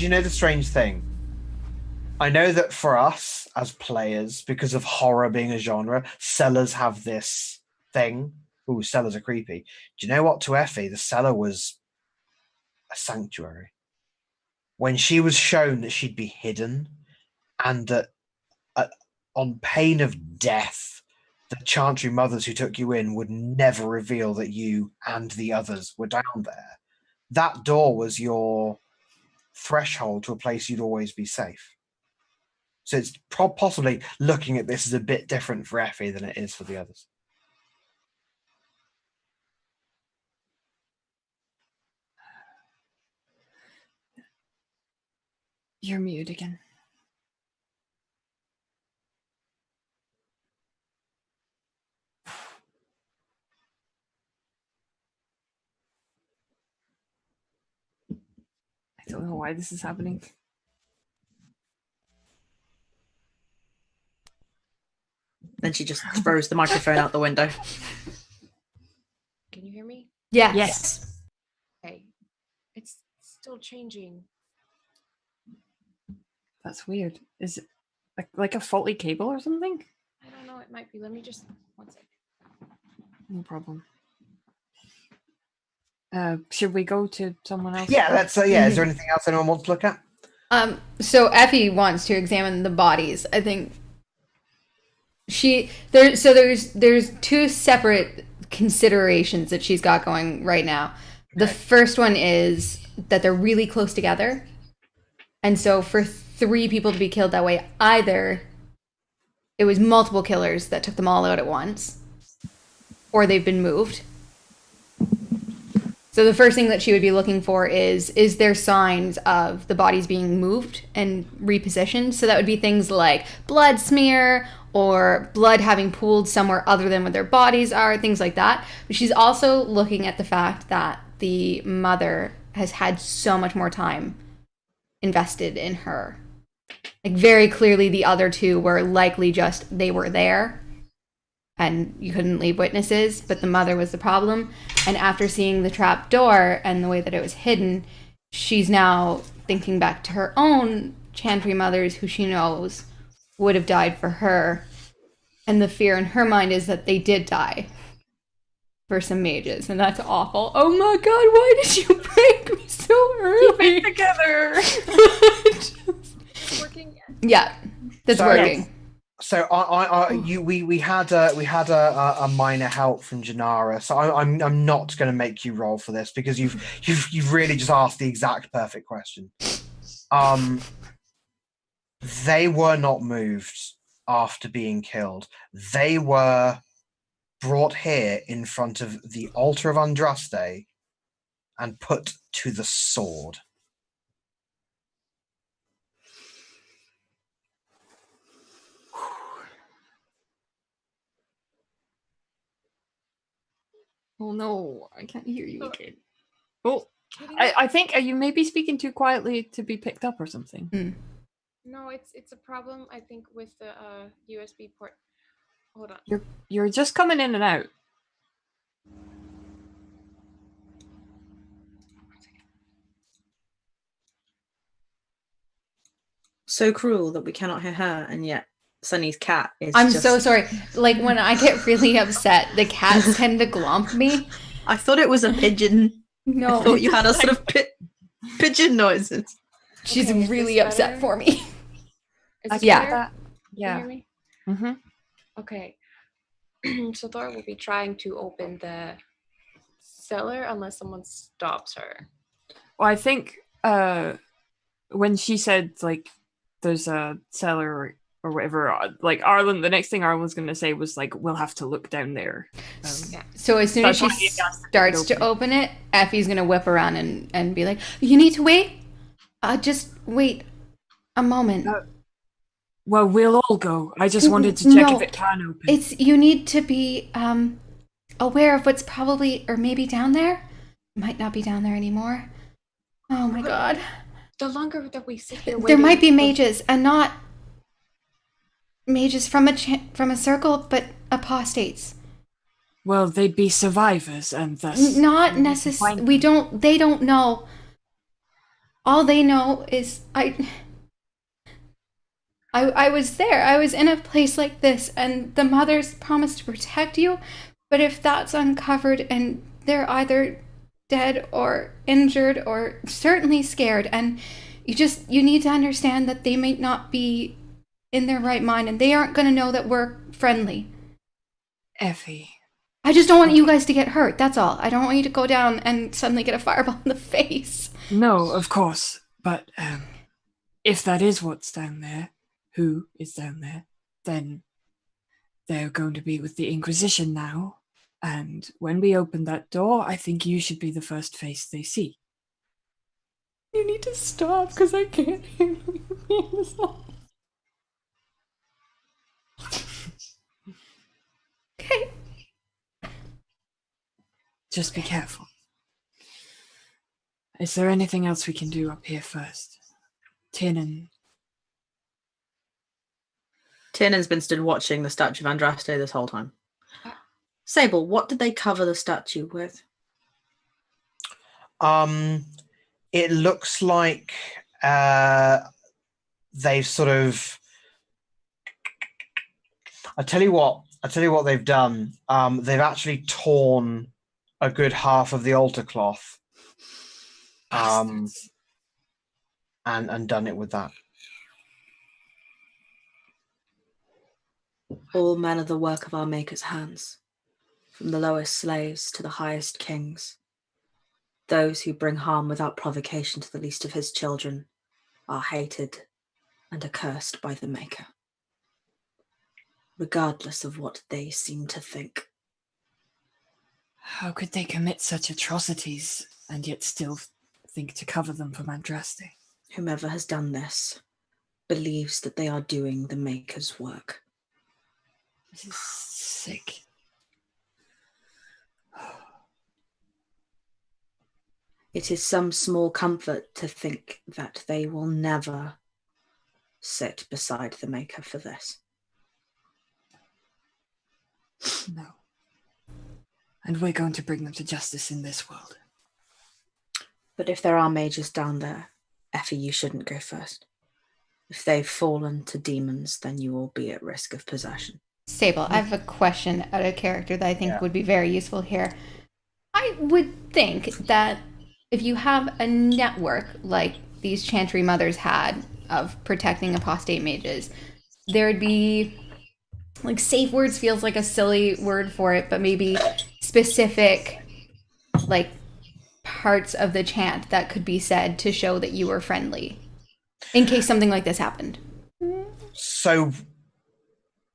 know the strange thing. I know that for us as players, because of horror being a genre, cellars have this thing. Ooh, cellars are creepy. Do you know what? To Effie, the cellar was a sanctuary. When she was shown that she'd be hidden, and that on pain of death, the Chantry mothers who took you in would never reveal that you and the others were down there. That door was your threshold to a place you'd always be safe. So it's possibly looking at this as a bit different for Effie than it is for the others. You're mute again. I don't know why this is happening. Then she just throws the microphone out the window. Can you hear me? Yes. Yes. Okay. It's still changing. That's weird. Is it like a faulty cable or something? I don't know. It might be. Let me just 1 second. No problem. Should we go to someone else? Yeah, that's yeah. Is there anything else anyone wants to look at? So Effie wants to examine the bodies. I think there's two separate considerations that she's got going right now. The first one is that they're really close together. And so for 3 people to be killed that way, either it was multiple killers that took them all out at once, or they've been moved. So the first thing that she would be looking for is there signs of the bodies being moved and repositioned? So that would be things like blood smear or blood having pooled somewhere other than where their bodies are, things like that. But she's also looking at the fact that the mother has had so much more time invested in her. Like, very clearly the other 2 were likely just they were there and you couldn't leave witnesses, but the mother was the problem. And after seeing the trap door and the way that it was hidden, she's now thinking back to her own Chantry mothers who she knows would have died for her. And the fear in her mind is that they did die for some mages, and that's awful. Oh my god, why did you break me so early? Together. It's working. Yeah, that's working. So we had a minor help from Janara. So I'm not going to make you roll for this because you've really just asked the exact perfect question. They were not moved after being killed. They were brought here in front of the altar of Andraste and put to the sword. Oh no, I can't hear you again. Oh, I think you may be speaking too quietly to be picked up or something. No, it's a problem. I think with the USB port. Hold on. You're just coming in and out. So cruel that we cannot hear her, and yet Sunny's cat is. I'm so sorry. Like, when I get really upset, the cats tend to glomp me. I thought it was a pigeon. No, I thought you had a sort of pigeon noises. She's Okay, is really this upset better? for me. Is this Yeah. better? Can Yeah. you hear me? Mm-hmm. Okay. So Thor will be trying to open the cellar unless someone stops her. Well, I think when she said like there's a cellar or whatever, like Arlen, the next thing Arlen was going to say was like we'll have to look down there. Yeah. So as soon as she That's why he asked her to starts to open it, Effie's gonna whip around and be like, "You need to wait. Just wait a moment. Well, we'll all go. I just wanted to check No. if it can open. You need to be aware of what's probably or maybe down there. Might not be down there anymore. Oh my god. The longer that we sit here There waiting, might be mages, and not mages from a circle, but apostates. Well, they'd be survivors, and thus Not necessarily. They don't know. All they know is I was there. I was in a place like this, and the mothers promised to protect you. But if that's uncovered and they're either dead or injured or certainly scared, and you need to understand that they may not be in their right mind and they aren't going to know that we're friendly. Effie. I just don't want you guys to get hurt. That's all. I don't want you to go down and suddenly get a fireball in the face. No, of course. But if that is what's down there, who is down there, then they're going to be with the Inquisition now. And when we open that door, I think you should be the first face they see. You need to stop, because I can't hear you. Okay. Just be careful. Is there anything else we can do up here first? Tiernan Tiernan's been stood watching the statue of Andraste this whole time. Sable, what did they cover the statue with? It looks like they've sort of. I tell you what they've done. They've actually torn a good half of the altar cloth, and done it with that. All men are the work of our Maker's hands, from the lowest slaves to the highest kings. Those who bring harm without provocation to the least of his children are hated and accursed by the Maker, regardless of what they seem to think. How could they commit such atrocities and yet still think to cover them from Andraste? Whomever has done this believes that they are doing the Maker's work. This is sick. It is some small comfort to think that they will never sit beside the Maker for this. No. And we're going to bring them to justice in this world. But if there are mages down there, Effie, you shouldn't go first. If they've fallen to demons, then you will be at risk of possession. Sable, I have a question out of character that I think would be very useful here. I would think that if you have a network like these Chantry mothers had of protecting apostate mages, there'd be, like, safe words feels like a silly word for it, but maybe specific, like, parts of the chant that could be said to show that you were friendly in case something like this happened. So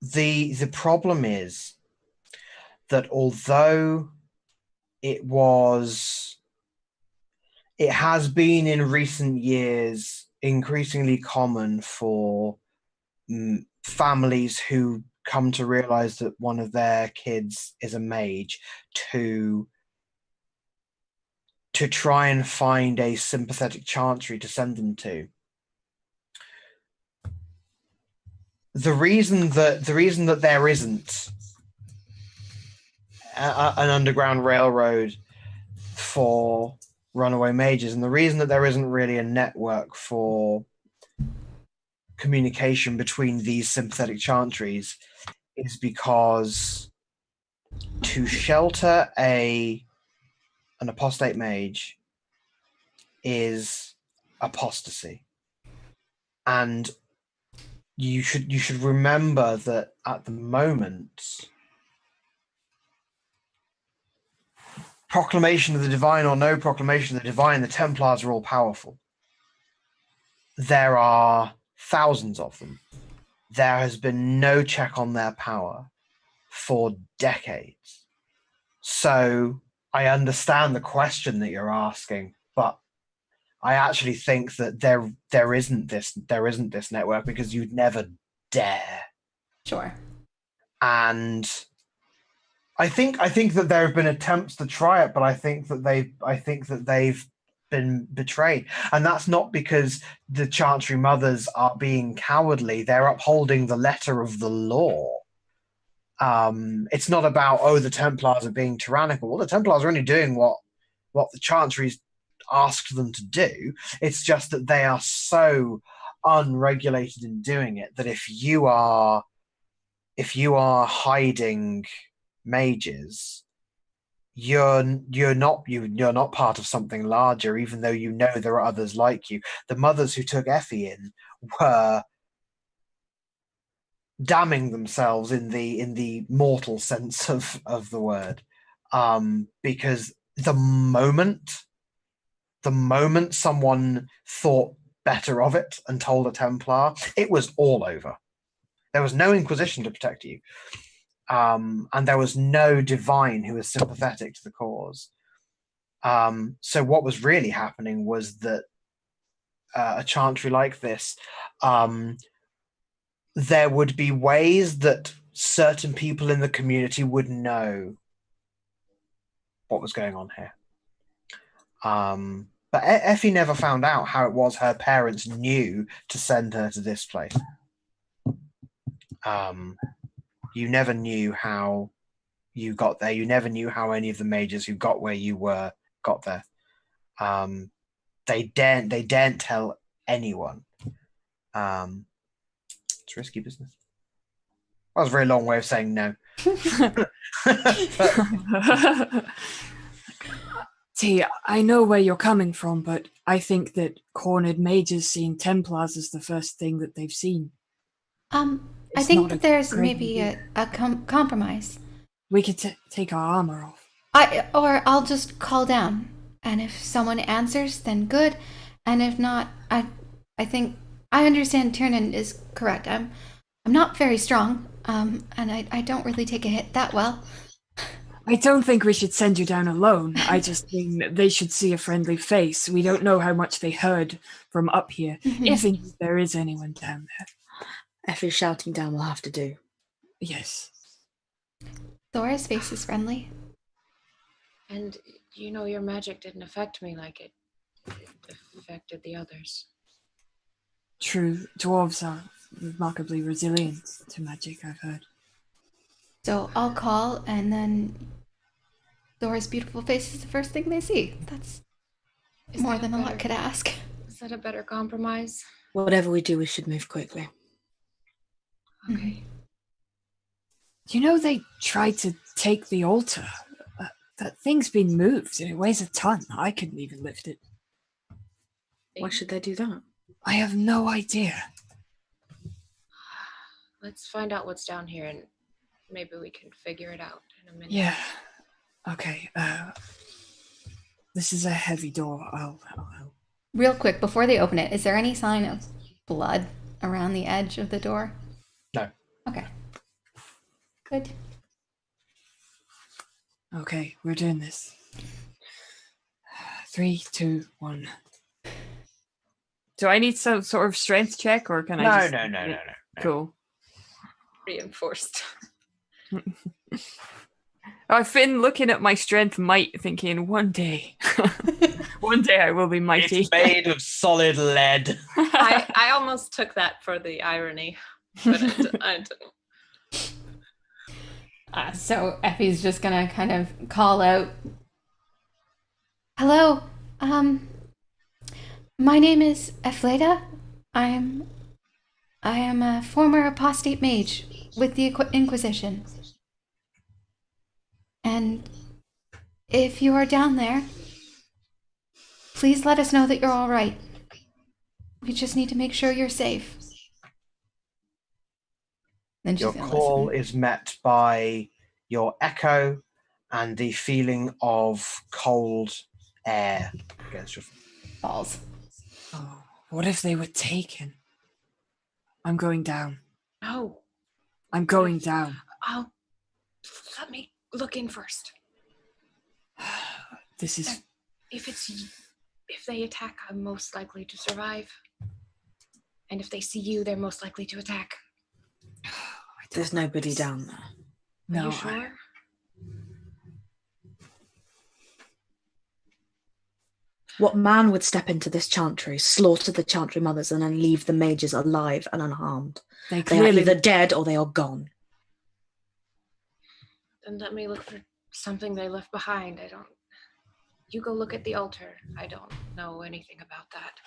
the problem is that although it has been in recent years increasingly common for families who come to realize that one of their kids is a mage to try and find a sympathetic chantry to send them to. The reason that there isn't an underground railroad for runaway mages, and the reason that there isn't really a network for communication between these sympathetic chantries is because to shelter an apostate mage is apostasy. And you should remember that at the moment, proclamation of the divine or no proclamation of the divine, the Templars are all powerful. There are thousands of them. There has been no check on their power for decades. So I understand the question that you're asking, but I actually think that there isn't this network because you'd never dare. Sure. And I think that there have been attempts to try it, but I think that they've been betrayed. And that's not because the Chantry mothers are being cowardly. They're upholding the letter of the law. It's not about, the Templars are being tyrannical. Well, the Templars are only doing what the Chantries asked them to do. It's just that they are so unregulated in doing it that if you are hiding mages, you're not part of something larger, even though you know there are others like you. The mothers who took Effie in were damning themselves in the mortal sense of the word, because the moment someone thought better of it and told a Templar, it was all over. There was no Inquisition to protect you. And there was no divine who was sympathetic to the cause. So what was really happening was that a chantry like this, there would be ways that certain people in the community would know what was going on here. But Effie never found out how it was her parents knew to send her to this place. You never knew how you got there. You never knew how any of the mages who got where you were got there. They daren't tell anyone. It's risky business. That was a very long way of saying no. See, I know where you're coming from, but I think that cornered mages seeing Templars is the first thing that they've seen. I It's think not that a there's great maybe idea. a compromise. We could take our armor off. Or I'll just call down, and if someone answers, then good, and if not, I think I understand Tiernan is correct. I'm not very strong, and I don't really take a hit that well. I don't think we should send you down alone. I just think that they should see a friendly face. We don't know how much they heard from up here, if indeed there is anyone down there. Effie shouting down will have to do. Yes. Thora's face is friendly. And your magic didn't affect me like it affected the others. True, dwarves are remarkably resilient to magic, I've heard. So I'll call, and then Thora's beautiful face is the first thing they see. That's more than a lot could ask. Is that a better compromise? Whatever we do, we should move quickly. Okay. They tried to take the altar. That thing's been moved, and it weighs a ton. I couldn't even lift it. Why should they do that? I have no idea. Let's find out what's down here, and maybe we can figure it out in a minute. Yeah. Okay. This is a heavy door. I'll help. Real quick, before they open it, is there any sign of blood around the edge of the door? No. Okay. Good. Okay, we're doing this. 3, 2, 1. Do I need some sort of strength check, or can I? No. Cool. Reinforced. I've been looking at my strength might, thinking one day I will be mighty. It's made of solid lead. I almost took that for the irony, but I didn't. So Effie's just gonna kind of call out, "Hello, my name is Efleda. I am a former apostate mage with the Inquisition. And if you are down there, please let us know that you're all right. We just need to make sure you're safe." Then Your call is met by your echo and the feeling of cold air against your balls. Oh, what if they were taken? I'm going down. No. I'm going down. Let me look in first. This is... If they attack, I'm most likely to survive. And if they see you, they're most likely to attack. There's nobody down there. No, Are you sure? What man would step into this chantry, slaughter the chantry mothers, and then leave the mages alive and unharmed? They are either dead or they are gone. Then let me look for something they left behind. You go look at the altar. I don't know anything about that.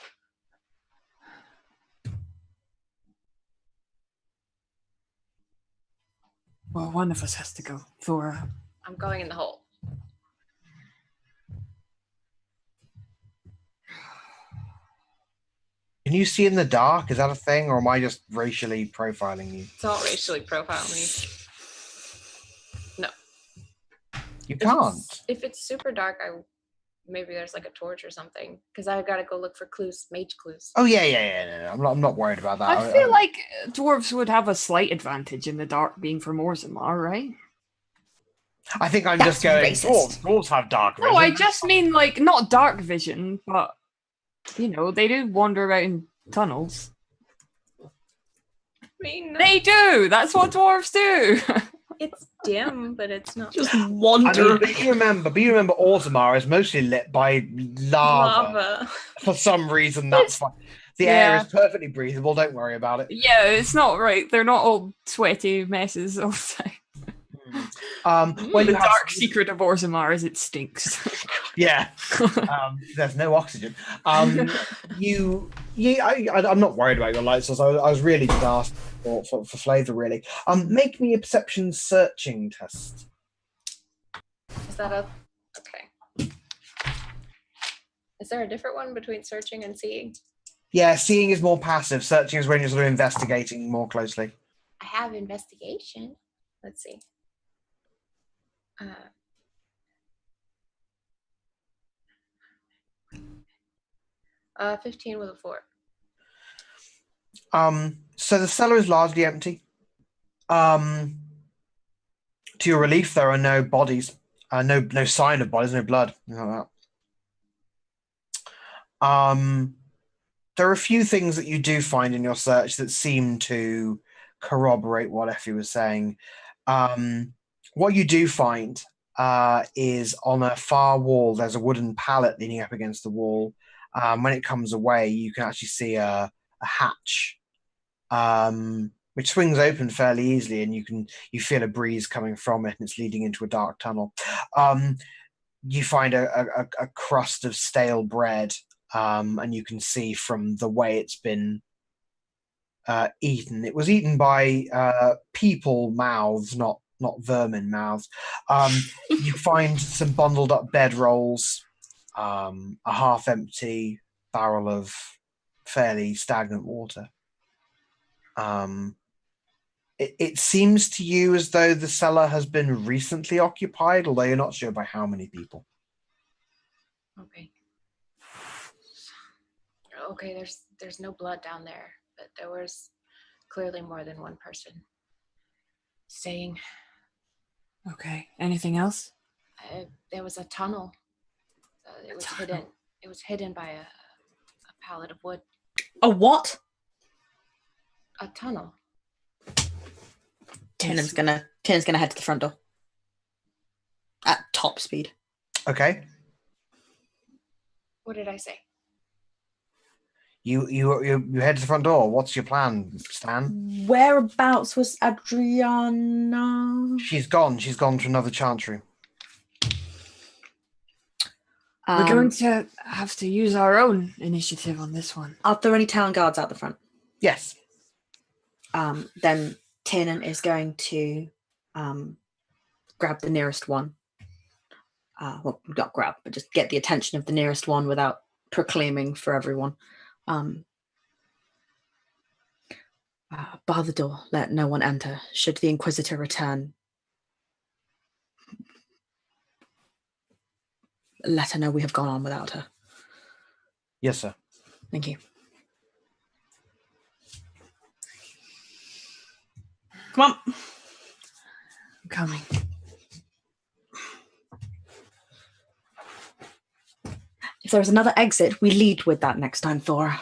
Well, one of us has to go. Thora. I'm going in the hole. Can you see in the dark? Is that a thing, or am I just racially profiling you? It's all racially profiling me. No. You can't. If it's super dark, maybe there's like a torch or something. Because I gotta go look for clues, mage clues. Oh yeah. No, I'm not worried about that. I feel like dwarves would have a slight advantage in the dark being from Orzammar, right? I think I'm That's just going. racist. Dwarves have dark vision. No, I just mean like not dark vision, but you know, they do wander about in tunnels. I mean, They do! That's what dwarves do! it's dim, but it's not Just I wander. mean, but you remember Orzammar is mostly lit by lava. For some reason, that's fine. The air Yeah. is perfectly breathable. Don't worry about it. Yeah, it's not right. They're not all sweaty messes all the time. When The you have dark secret of Orzammar is it stinks. yeah, there's no oxygen. I'm not worried about your light source. I was really just asked for flavor, really. Make me a perception searching test. Is that okay? Is there a different one between searching and seeing? Yeah, seeing is more passive. Searching is when you're sort of investigating more closely. I have investigation. Let's see. 15 with a 4. So the cellar is largely empty. To your relief, there are no bodies, no sign of bodies, no blood, nothing like that. There are a few things that you do find in your search that seem to corroborate what Effie was saying. What you do find is on a far wall, there's a wooden pallet leaning up against the wall. When it comes away, you can actually see a hatch, which swings open fairly easily, and you feel a breeze coming from it, and it's leading into a dark tunnel. You find a crust of stale bread, and you can see from the way it's been eaten. It was eaten by people mouths, not vermin mouths. You find some bundled up bedrolls, a half-empty barrel of fairly stagnant water. It seems to you as though the cellar has been recently occupied, although you're not sure by how many people. Okay. Okay, there's no blood down there, but there was clearly more than one person staying. Okay. Anything else? There was a tunnel. It was tunnel. hidden. It was hidden by a pallet of wood. A what? A tunnel. Tinan's gonna head to the front door at top speed. Okay. What did I say? You head to the front door. What's your plan, Stan? Whereabouts was Adriana? She's gone. She's gone to another chantry. We're going to have to use our own initiative on this one. Are there any town guards out the front? Yes. Then Tinan is going to grab the nearest one. Well, not grab, but just get the attention of the nearest one without proclaiming for everyone. Bar the door. Let no one enter. Should the Inquisitor return, let her know we have gone on without her. Yes, sir. Thank you. Come on. I'm coming. If there's another exit, we lead with that next time, Thora.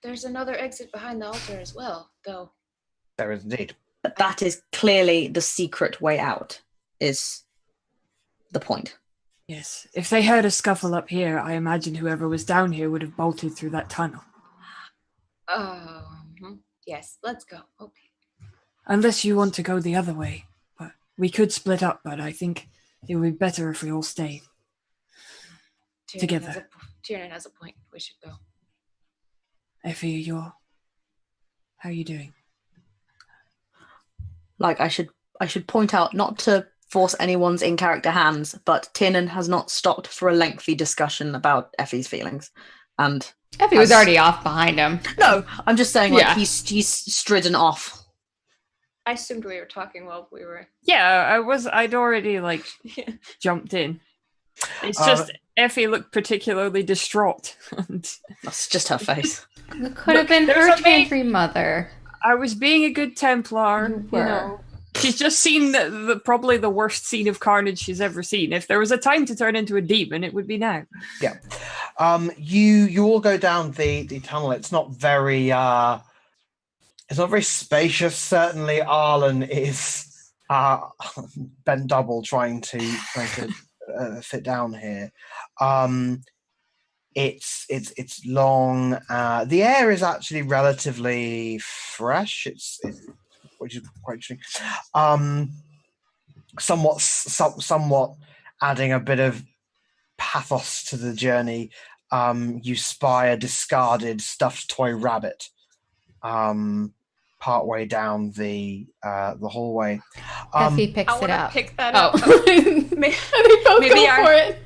There's another exit behind the altar as well, though. There is indeed. But that is clearly the secret way out, is the point. Yes. If they heard a scuffle up here, I imagine whoever was down here would have bolted through that tunnel. Yes, let's go. Okay. Unless you want to go the other way. But we could split up, but I think It would be better if we all stayed together. Tiernan has a point. We should go. Effie, how are you doing? Like, I should point out, not to force anyone's in-character hands, but Tiernan has not stopped for a lengthy discussion about Effie's feelings. And Effie was already off behind him. No, I'm just saying, like, Yeah. he's stridden off. I assumed we were talking while we were. Yeah, I'd already, like, jumped in. It's just Effie looked particularly distraught. That's just her face. It could have been her pantry mother. I was being a good Templar, you know. She's just seen the probably the worst scene of carnage she's ever seen. If there was a time to turn into a demon, it would be now. Yeah. You all go down the tunnel. It's not very spacious. Certainly Arlen is bent double trying to fit down here. It's long. The air is actually relatively fresh. Which is quite interesting. Somewhat adding a bit of pathos to the journey. You spy a discarded stuffed toy rabbit partway down the hallway. Effie picks I it want to up. pick that Oh. up. Maybe Go for it.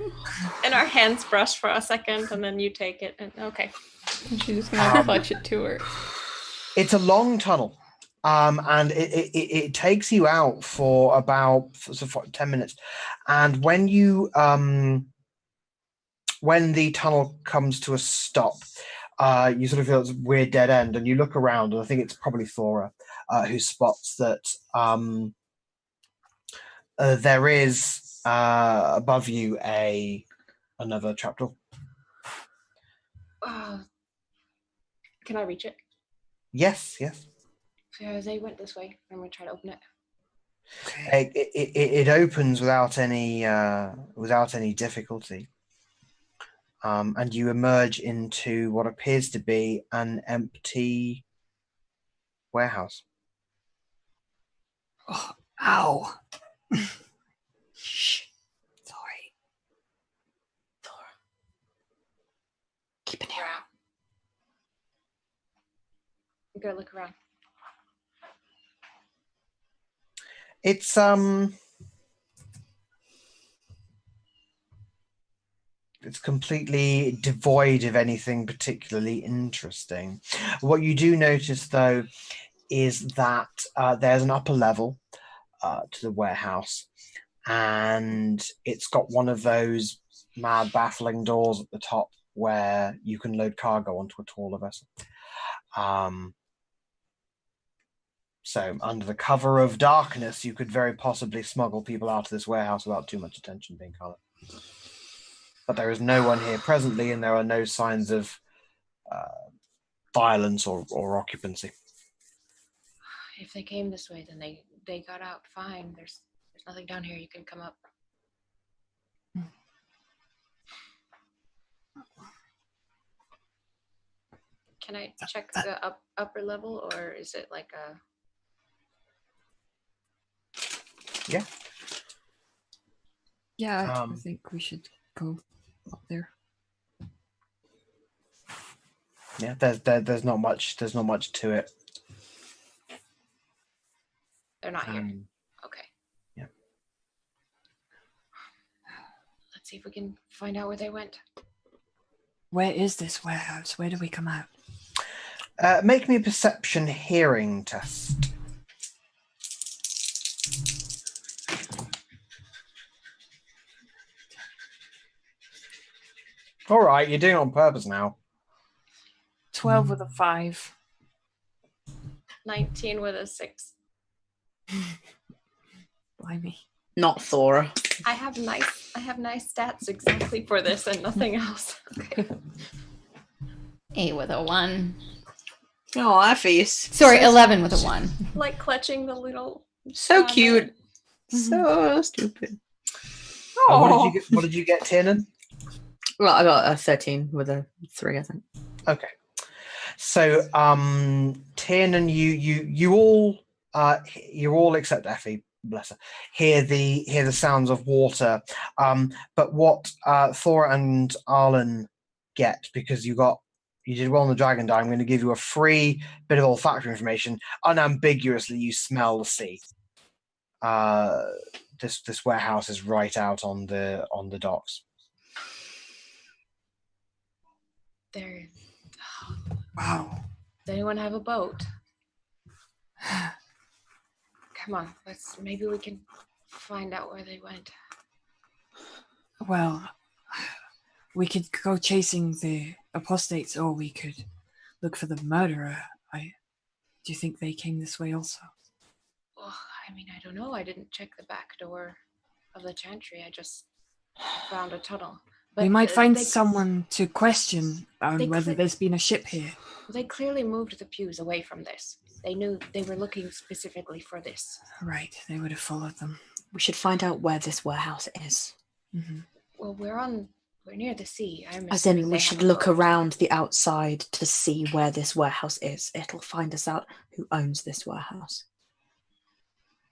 And our hands brush for a second, and then you take it. And okay. She's just gonna clutch it to her. It's a long tunnel. And it takes you out for about 10 minutes. And when the tunnel comes to a stop, you sort of feel it's a weird dead end, and you look around, and I think it's probably Thora who spots that there is above you another trapdoor. Can I reach it? Yes. Yeah, they went this way. I'm gonna try to open it. It opens without any difficulty, and you emerge into what appears to be an empty warehouse. Oh, ow! Shh. Sorry. Thora. Keep an ear out. I'm gonna look around. It's completely devoid of anything particularly interesting. What you do notice, though, is that there's an upper level to the warehouse, and it's got one of those mad, baffling doors at the top where you can load cargo onto a taller vessel. So under the cover of darkness, you could very possibly smuggle people out of this warehouse without too much attention being called. But there is no one here presently, and there are no signs of violence or occupancy. If they came this way, then they got out fine. There's nothing down here. You can come up. Can I check the upper level, or is it like a... Yeah. Yeah, I think we should go up there. Yeah, there's not much to it. They're not here. Okay. Yeah. Let's see if we can find out where they went. Where is this warehouse? Where do we come out? Make me a perception hearing test. All right, you're doing it on purpose now. 12 with a 5. 19 with a 6. Blimey. Not Thora. I have nice stats exactly for this and nothing else. Okay. 8 with a 1. Oh, Effie's Sorry, 11 with a 1. Like clutching the little... so cute. So stupid. What did you get, Tiernan? Well, I got a 13 with a 3, I think. Okay. So, Tiernan, you all except Effie bless her, hear the sounds of water. But what Thora and Arlen get, because you did well on the dragon die, I'm going to give you a free bit of olfactory information. Unambiguously, you smell the sea. This warehouse is right out on the docks. There. Wow. Does anyone have a boat? Come on, maybe we can find out where they went. Well, we could go chasing the apostates, or we could look for the murderer. Do you think they came this way also? Well, I mean, I don't know. I didn't check the back door of the chantry. I just found a tunnel. But we might find someone to question on whether there's been a ship here. They clearly moved the pews away from this. They knew they were looking specifically for this. Right, they would have followed them. We should find out where this warehouse is. Mm-hmm. Well, we're near the sea. As in, we should look around the outside to see where this warehouse is. It'll find us out who owns this warehouse.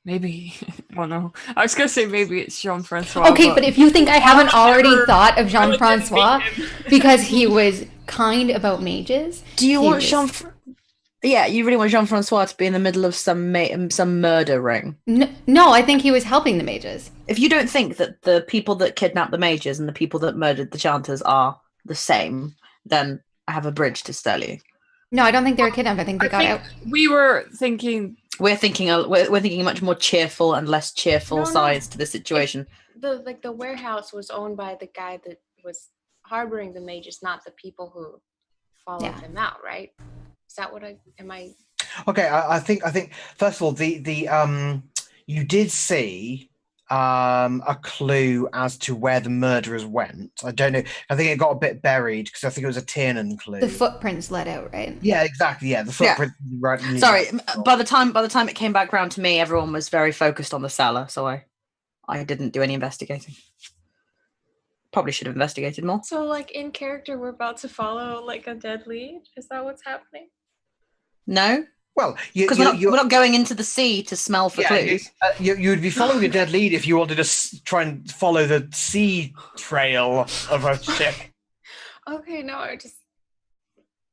Maybe, well, no. I was going to say maybe it's Jean-Francois. Okay, but if you think I haven't already thought of Jean-Francois because he was kind about mages. Do you want Yeah, you really want Jean-Francois to be in the middle of some murder ring? No, I think he was helping the mages. If you don't think that the people that kidnapped the mages and the people that murdered the chanters are the same, then I have a bridge to sell you. No, I don't think they were kidnapped. I think they got out. We were thinking... We're thinking a much more cheerful and less cheerful sides to the situation. The warehouse was owned by the guy that was harboring the mages, not the people who followed them out, right? Is that what am I? Okay, I think first of all, the you did see a clue as to where the murderers went. I don't know. I think it got a bit buried because I think it was a Tiernan clue. The footprints led out, right? Yeah, exactly. Yeah, the footprint. Yeah. Right. Sorry, by the time it came back round to me, everyone was very focused on the cellar, so I didn't do any investigating. Probably should have investigated more. So, like in character, we're about to follow like a dead lead. Is that what's happening? No. Well, because we're not going into the sea to smell for clues. You'd be following a dead lead if you wanted to try and follow the sea trail of a ship. Okay, no, I just...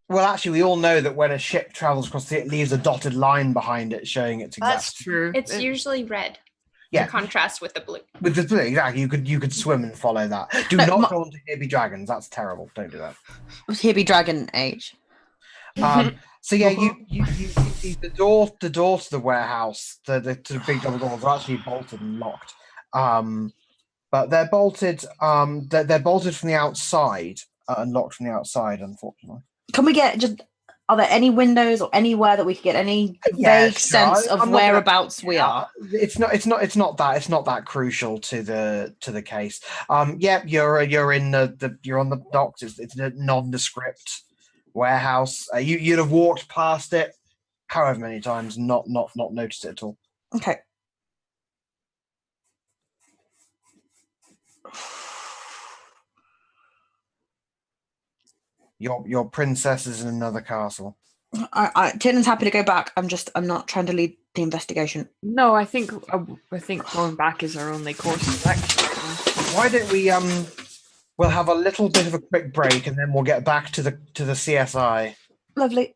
Well, actually, we all know that when a ship travels across the sea, it leaves a dotted line behind it showing it's exactly. That's true. It's usually red. Yeah. To contrast with the blue. With the blue, exactly. You could swim and follow that. Do not go on to Here Be Dragons. That's terrible. Don't do that. Here Be Dragon Age. So yeah, you see the door to the warehouse, the big double doors are actually bolted and locked. But they're bolted. They're bolted from the outside and locked from the outside. Unfortunately. Can we get Are there any windows or anywhere that we could get any vague sense of whereabouts we are? It's not that crucial to the case. You're in you're on the docks. It's a nondescript warehouse. You'd have walked past it however many times, not noticed it at all. Okay. Your princess is in another castle. Tiernan's happy to go back. I'm not trying to lead the investigation. No, I think going back is our only course of action. Why don't we we'll have a little bit of a quick break and then we'll get back to the CSI. Lovely.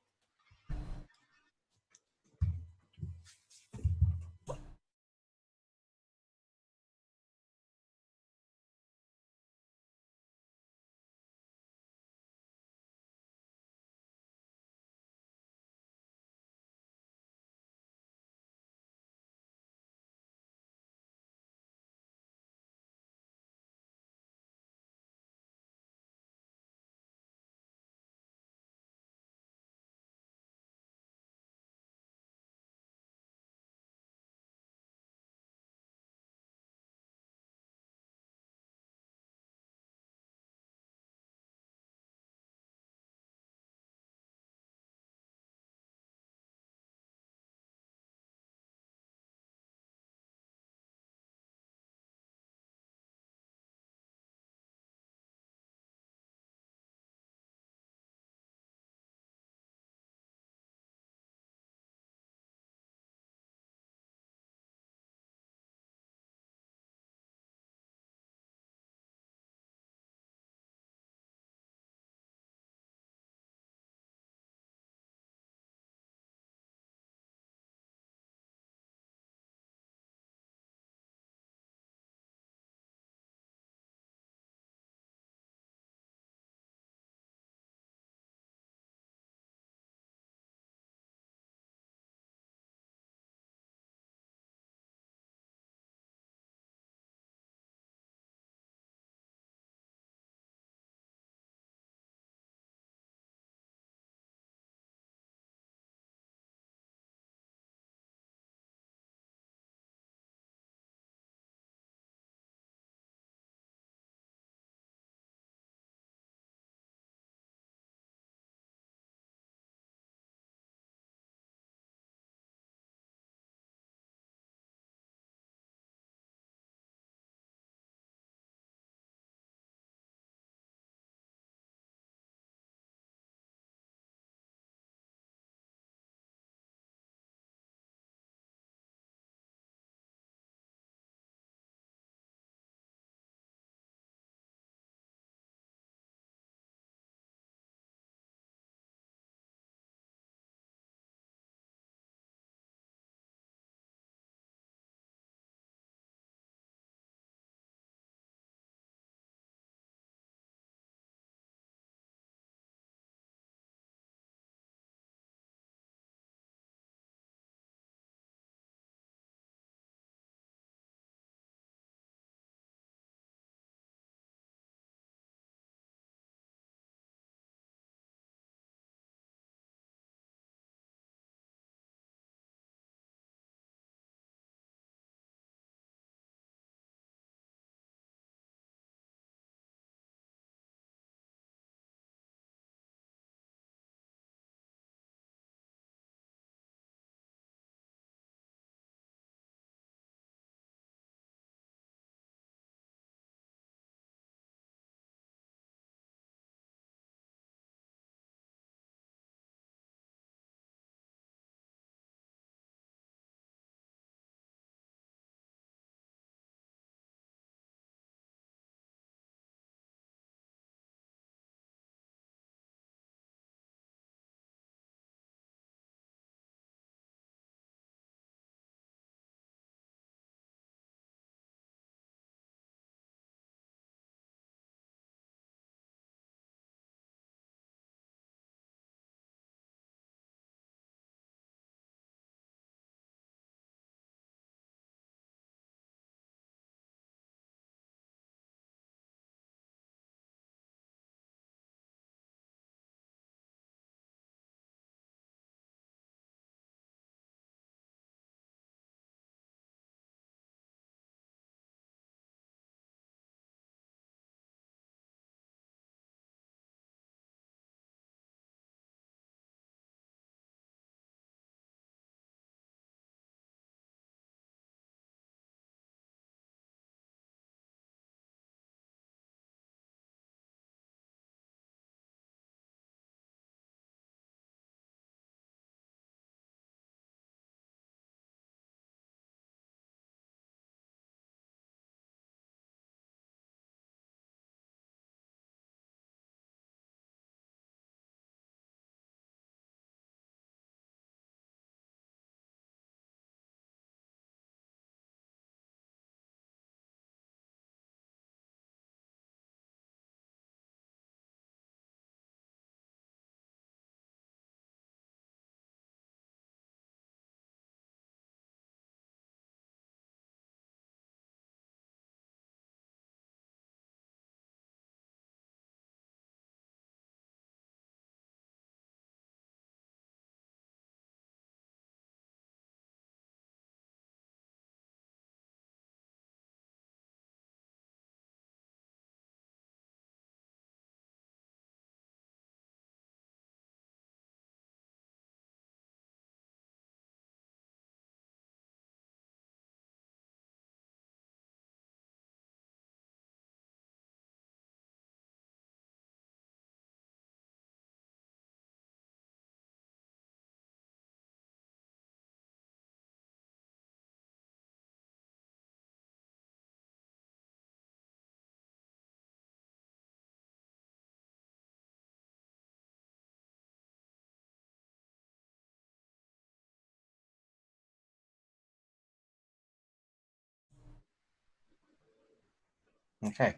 Okay.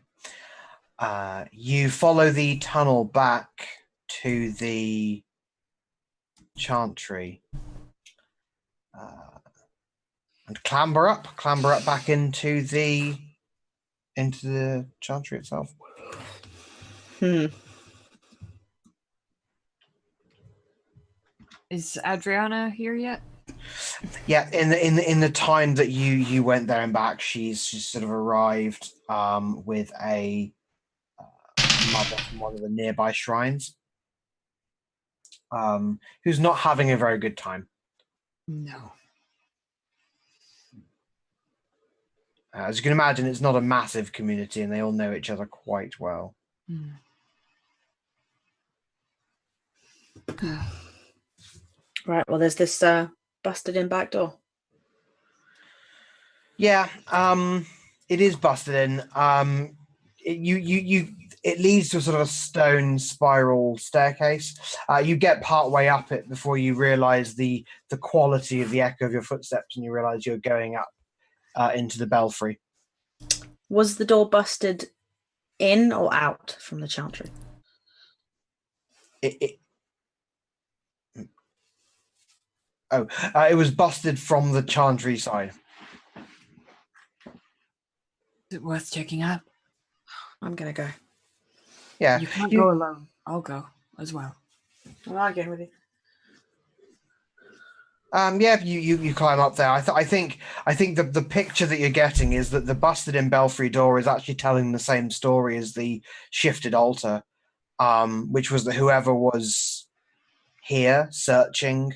You follow the tunnel back to the chantry. And clamber up back into the chantry itself. Is Adriana here yet? Yeah, in the time that you went there and back, she's sort of arrived with a mother from one of the nearby shrines, who's not having a very good time. No. As you can imagine, it's not a massive community, and they all know each other quite well. Right. Well, there's this busted in back door. Yeah, it is busted in. It leads to a sort of a stone spiral staircase. You get part way up it before you realise the quality of the echo of your footsteps, and you realise you're going up into the belfry. Was the door busted in or out from the chantry? It was busted from the chantry side. Is it worth checking out? I'm gonna go. Yeah, You can't go alone. I'll go as well. I'm arguing with you. Yeah, you climb up there. I think the picture that you're getting is that the busted in belfry door is actually telling the same story as the shifted altar, which was that whoever was here searching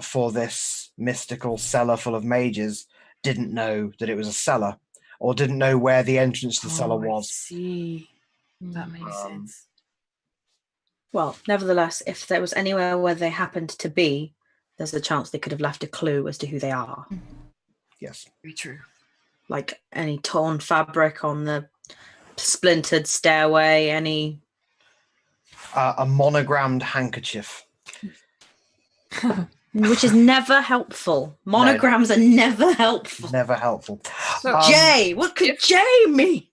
for this mystical cellar full of mages didn't know that it was a cellar, or didn't know where the entrance to the cellar was. I see. That makes sense. Well, nevertheless, if there was anywhere where they happened to be, there's a chance they could have left a clue as to who they are. Yes. Very true. Like any torn fabric on the splintered stairway, any... A monogrammed handkerchief. Which is never helpful. Monograms are never helpful. Never helpful. So, Jay! What could Jay mean?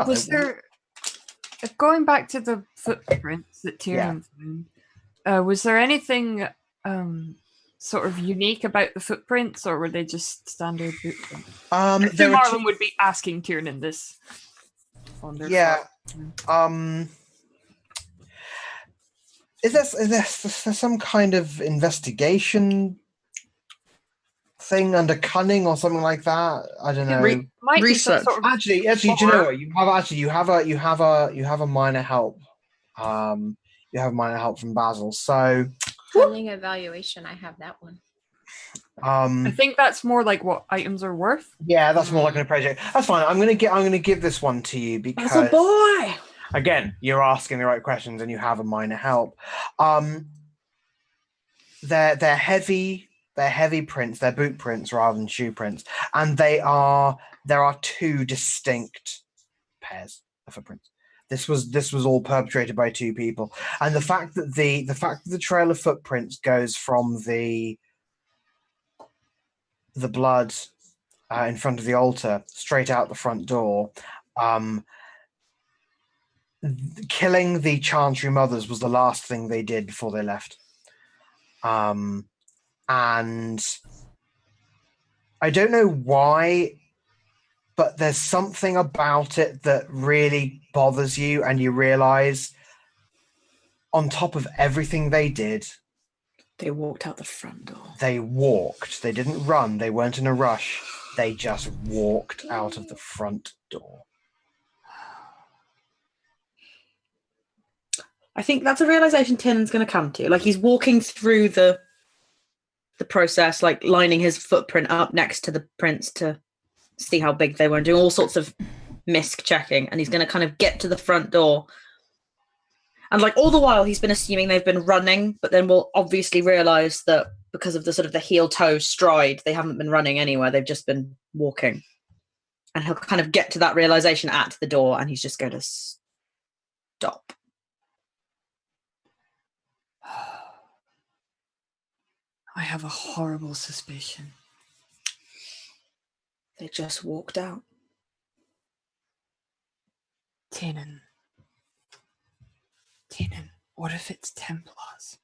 Was there... Going back to the footprints that Tiernan found, was there anything sort of unique about the footprints, or were they just standard footprints? Marlon would be asking Tiernan this. Is there some kind of investigation thing under cunning or something like that? I don't know. Might Research. Be some sort of Actually, do you know what? You have a minor help. You have minor help from Basil. So Cunning evaluation, I have that one. I think that's more like what items are worth. Yeah, that's more like an appraisal. That's fine. I'm gonna give this one to you because That's a boy. Again, you're asking the right questions and you have a minor help. They're heavy prints, they're boot prints rather than shoe prints, and there are two distinct pairs of footprints. This was all perpetrated by two people, and the fact that the trail of footprints goes from the blood in front of the altar straight out the front door. Killing the Chantry mothers was the last thing they did before they left. And I don't know why, but there's something about it that really bothers you, and you realize on top of everything they did, they walked out the front door. They walked. They didn't run. They weren't in a rush. They just walked out of the front door. I think that's a realization Tiernan's going to come to. Like, he's walking through the process, like lining his footprint up next to the prints to see how big they were, and doing all sorts of misc checking. And he's going to kind of get to the front door. And like all the while, he's been assuming they've been running, but then we'll obviously realize that because of the sort of the heel-toe stride, they haven't been running anywhere. They've just been walking. And he'll kind of get to that realization at the door, and he's just going to stop. I have a horrible suspicion. They just walked out. Tiernan, what if it's Templars?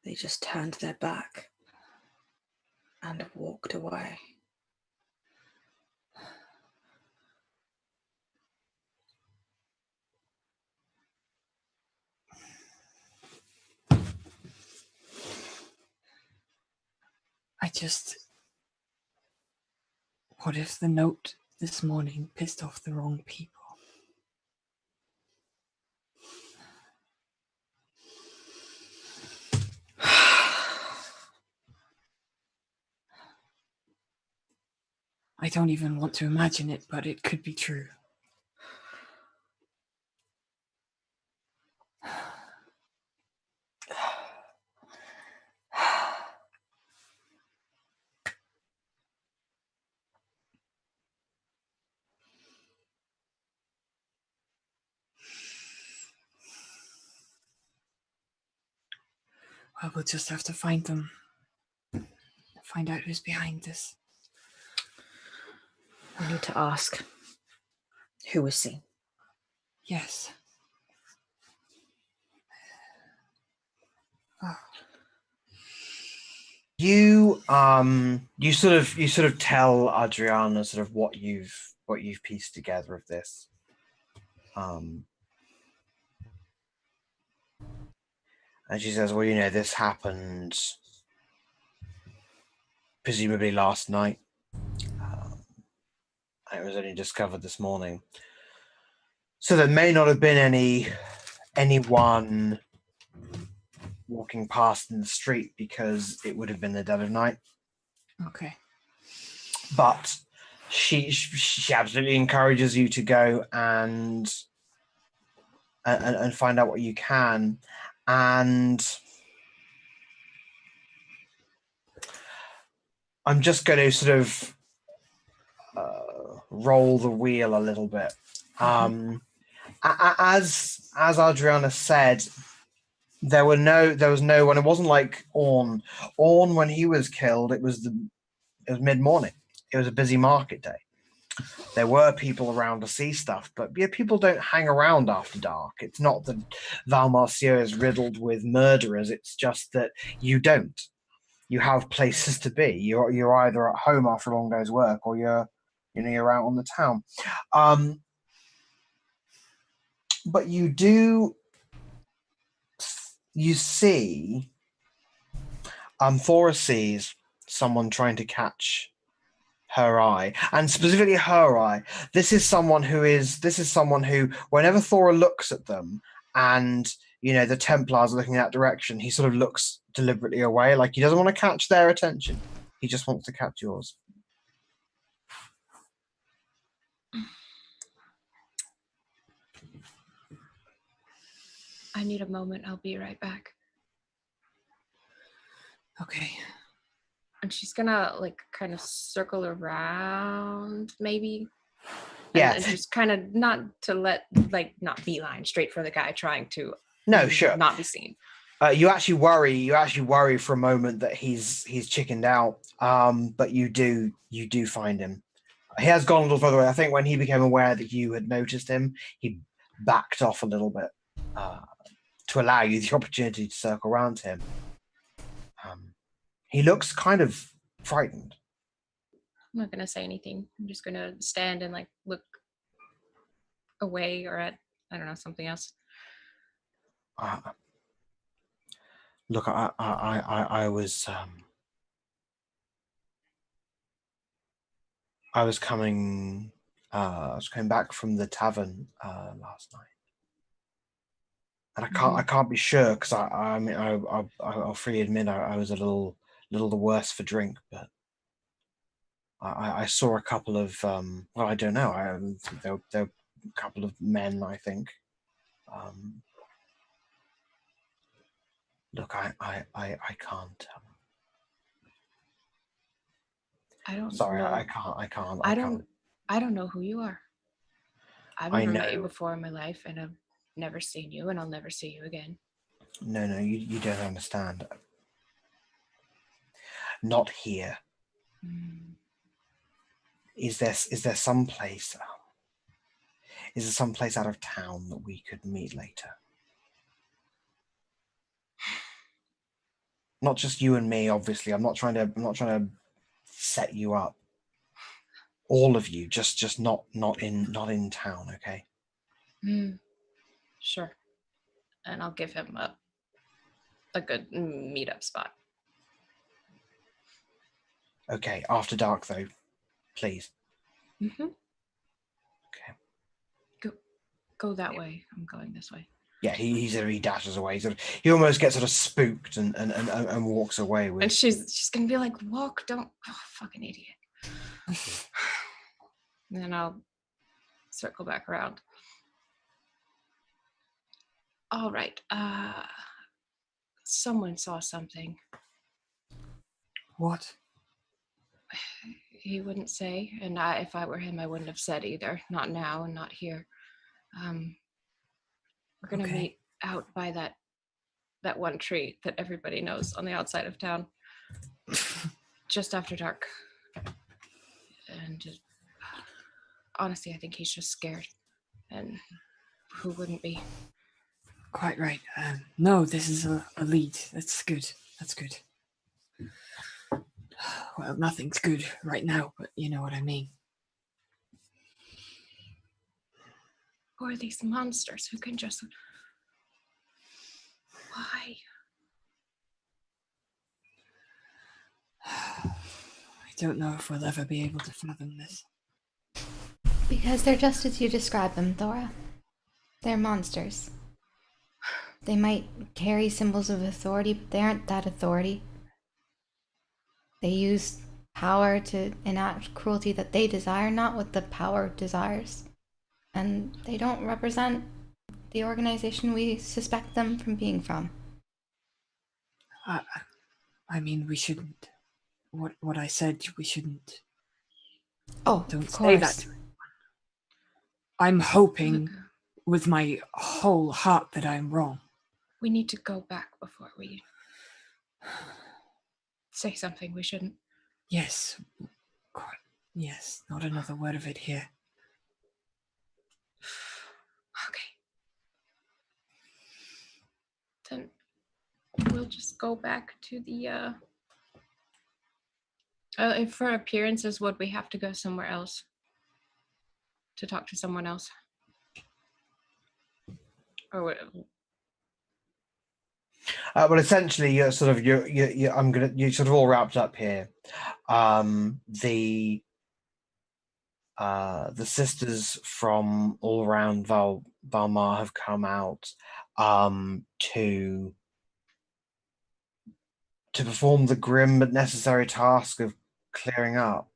They just turned their back and walked away. What if the note this morning pissed off the wrong people? I don't even want to imagine it, but it could be true. Well, we'll just have to find them. Find out who's behind this. We need to ask who was seen. Yes. Oh. You sort of tell Adriana sort of what you've pieced together of this. And she says, well, this happened presumably last night. It was only discovered this morning. So there may not have been anyone walking past in the street because it would have been the dead of night. Okay. But she absolutely encourages you to go and find out what you can. And I'm just going to sort of roll the wheel a little bit. As Adriana said, there was no one. It wasn't like Orn. Orn, when he was killed, it was mid-morning. It was a busy market day. There were people around to see stuff, but people don't hang around after dark. It's not that Valmarcieux is riddled with murderers. It's just that you don't. You have places to be. You're either at home after a long day's work, or you're out on the town. But you see, Thora sees someone trying to catch her eye, and specifically her eye. This is someone who, whenever Thora looks at them, and the Templars are looking in that direction, he sort of looks deliberately away, like he doesn't want to catch their attention. He just wants to catch yours. I need a moment. I'll be right back. Okay. And she's gonna kind of circle around, maybe. Yeah. And just kind of not beeline straight for the guy trying to. No, sure. Not be seen. You actually worry for a moment that he's chickened out. But you do find him. He has gone a little further away. I think when he became aware that you had noticed him, he backed off a little bit to allow you the opportunity to circle around him. He looks kind of frightened. I'm not gonna say anything. I'm just gonna stand and look away or at, I don't know, something else. Look, I was coming back from the tavern last night, and I can't be sure because I'll freely admit I was a little the worse for drink, but I saw a couple of I don't know, there were a couple of men, I think. Look, I can't. I don't. Sorry, know. I can't. I don't know who you are. I've never met you before in my life, and I've never seen you, and I'll never see you again. No, you don't understand. Not here. is there some place? Is there some place out of town that we could meet later? Not just you and me, obviously. I'm not trying to set you up. All of you, just not in town, okay? Sure. And I'll give him a good meetup spot. Okay, after dark though, please. Mm-hmm. Okay. Go that way. I'm going this way. Yeah, he dashes away. He almost gets sort of spooked and walks away with. And she's gonna be like, "Walk, don't, fucking idiot." And then I'll circle back around. All right. Someone saw something. What? He wouldn't say, and if I were him, I wouldn't have said either. Not now and not here. We're gonna meet out by that one tree that everybody knows on the outside of town, just after dark. And honestly, I think he's just scared, and who wouldn't be? Quite right. No, this is a lead. That's good. That's good. Well, nothing's good right now, but you know what I mean. Who are these monsters who can just... Why? I don't know if we'll ever be able to fathom this. Because they're just as you describe them, Thora. They're monsters. They might carry symbols of authority, but they aren't that authority. They use power to enact cruelty that they desire, not what the power desires. And they don't represent the organization we suspect them from being from. I mean, we shouldn't. What I said, we shouldn't. Oh, Don't of say course. that to anyone. I'm hoping with my whole heart that I'm wrong. We need to go back before we say something we shouldn't. Yes. Yes, not another word of it here. Okay. Then we'll just go back to the if for appearances, would we have to go somewhere else to talk to someone else? Or what? Well, essentially, you're sort of you're sort of all wrapped up here. The sisters from all around Valmar have come out to perform the grim but necessary task of clearing up,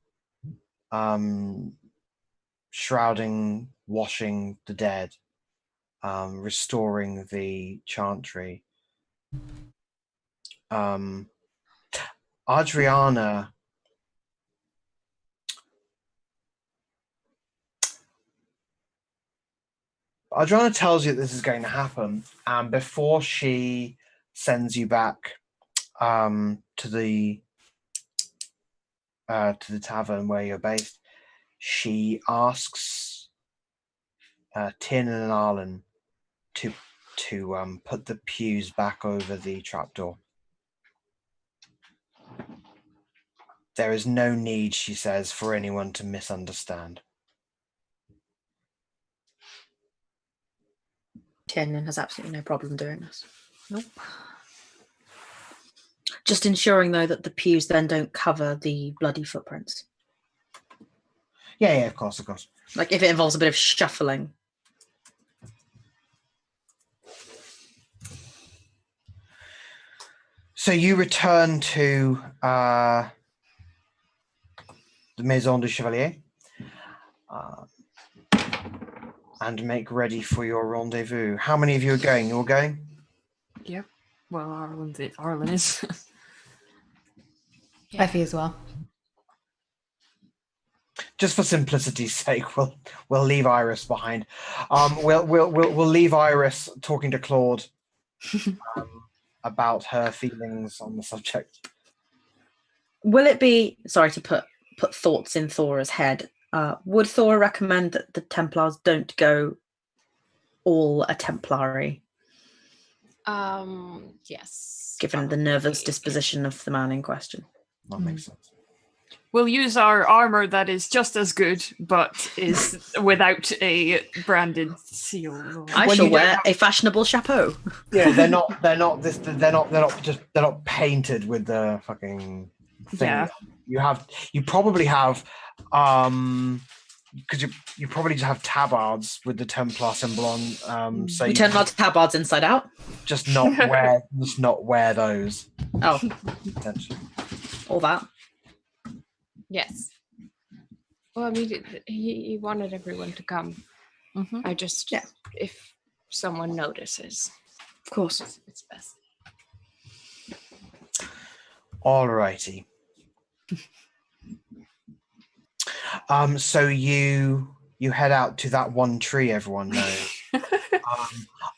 shrouding, washing the dead, restoring the chantry. Adriana tells you that this is going to happen, and before she sends you back to the tavern where you're based, she asks Tin and Arlen to put the pews back over the trapdoor. There is no need, she says, for anyone to misunderstand. Tiernan has absolutely no problem doing this. Nope. Just ensuring, though, that the pews then don't cover the bloody footprints. Yeah, of course. Like if it involves a bit of shuffling. So you return to the Maison du Chevalier and make ready for your rendezvous. How many of you are going? You're going? Yep. Well, Arlen is. Yeah. Effie as well. Just for simplicity's sake, we'll leave Iris behind. We'll leave Iris talking to Claude about her feelings on the subject. Will it be, sorry to put put thoughts in Thora's head. Would Thora recommend that the Templars don't go all a Templari? Yes. Given the nervous disposition of the man in question. That makes sense. We'll use our armor that is just as good, but is without a branded seal. I Well, shall you don't wear have- a fashionable chapeau. Yeah, they're not painted with the fucking thing. Yeah. You probably have because you probably just have tabards with the Templar symbol on. So We you turn our tabards inside out. just not wear those. Oh, Potentially. all that. Yes. Well, I mean, he wanted everyone to come. Mhm. I just, Yeah. if someone notices, Of course. it's best. Alrighty. So you head out to that one tree everyone knows.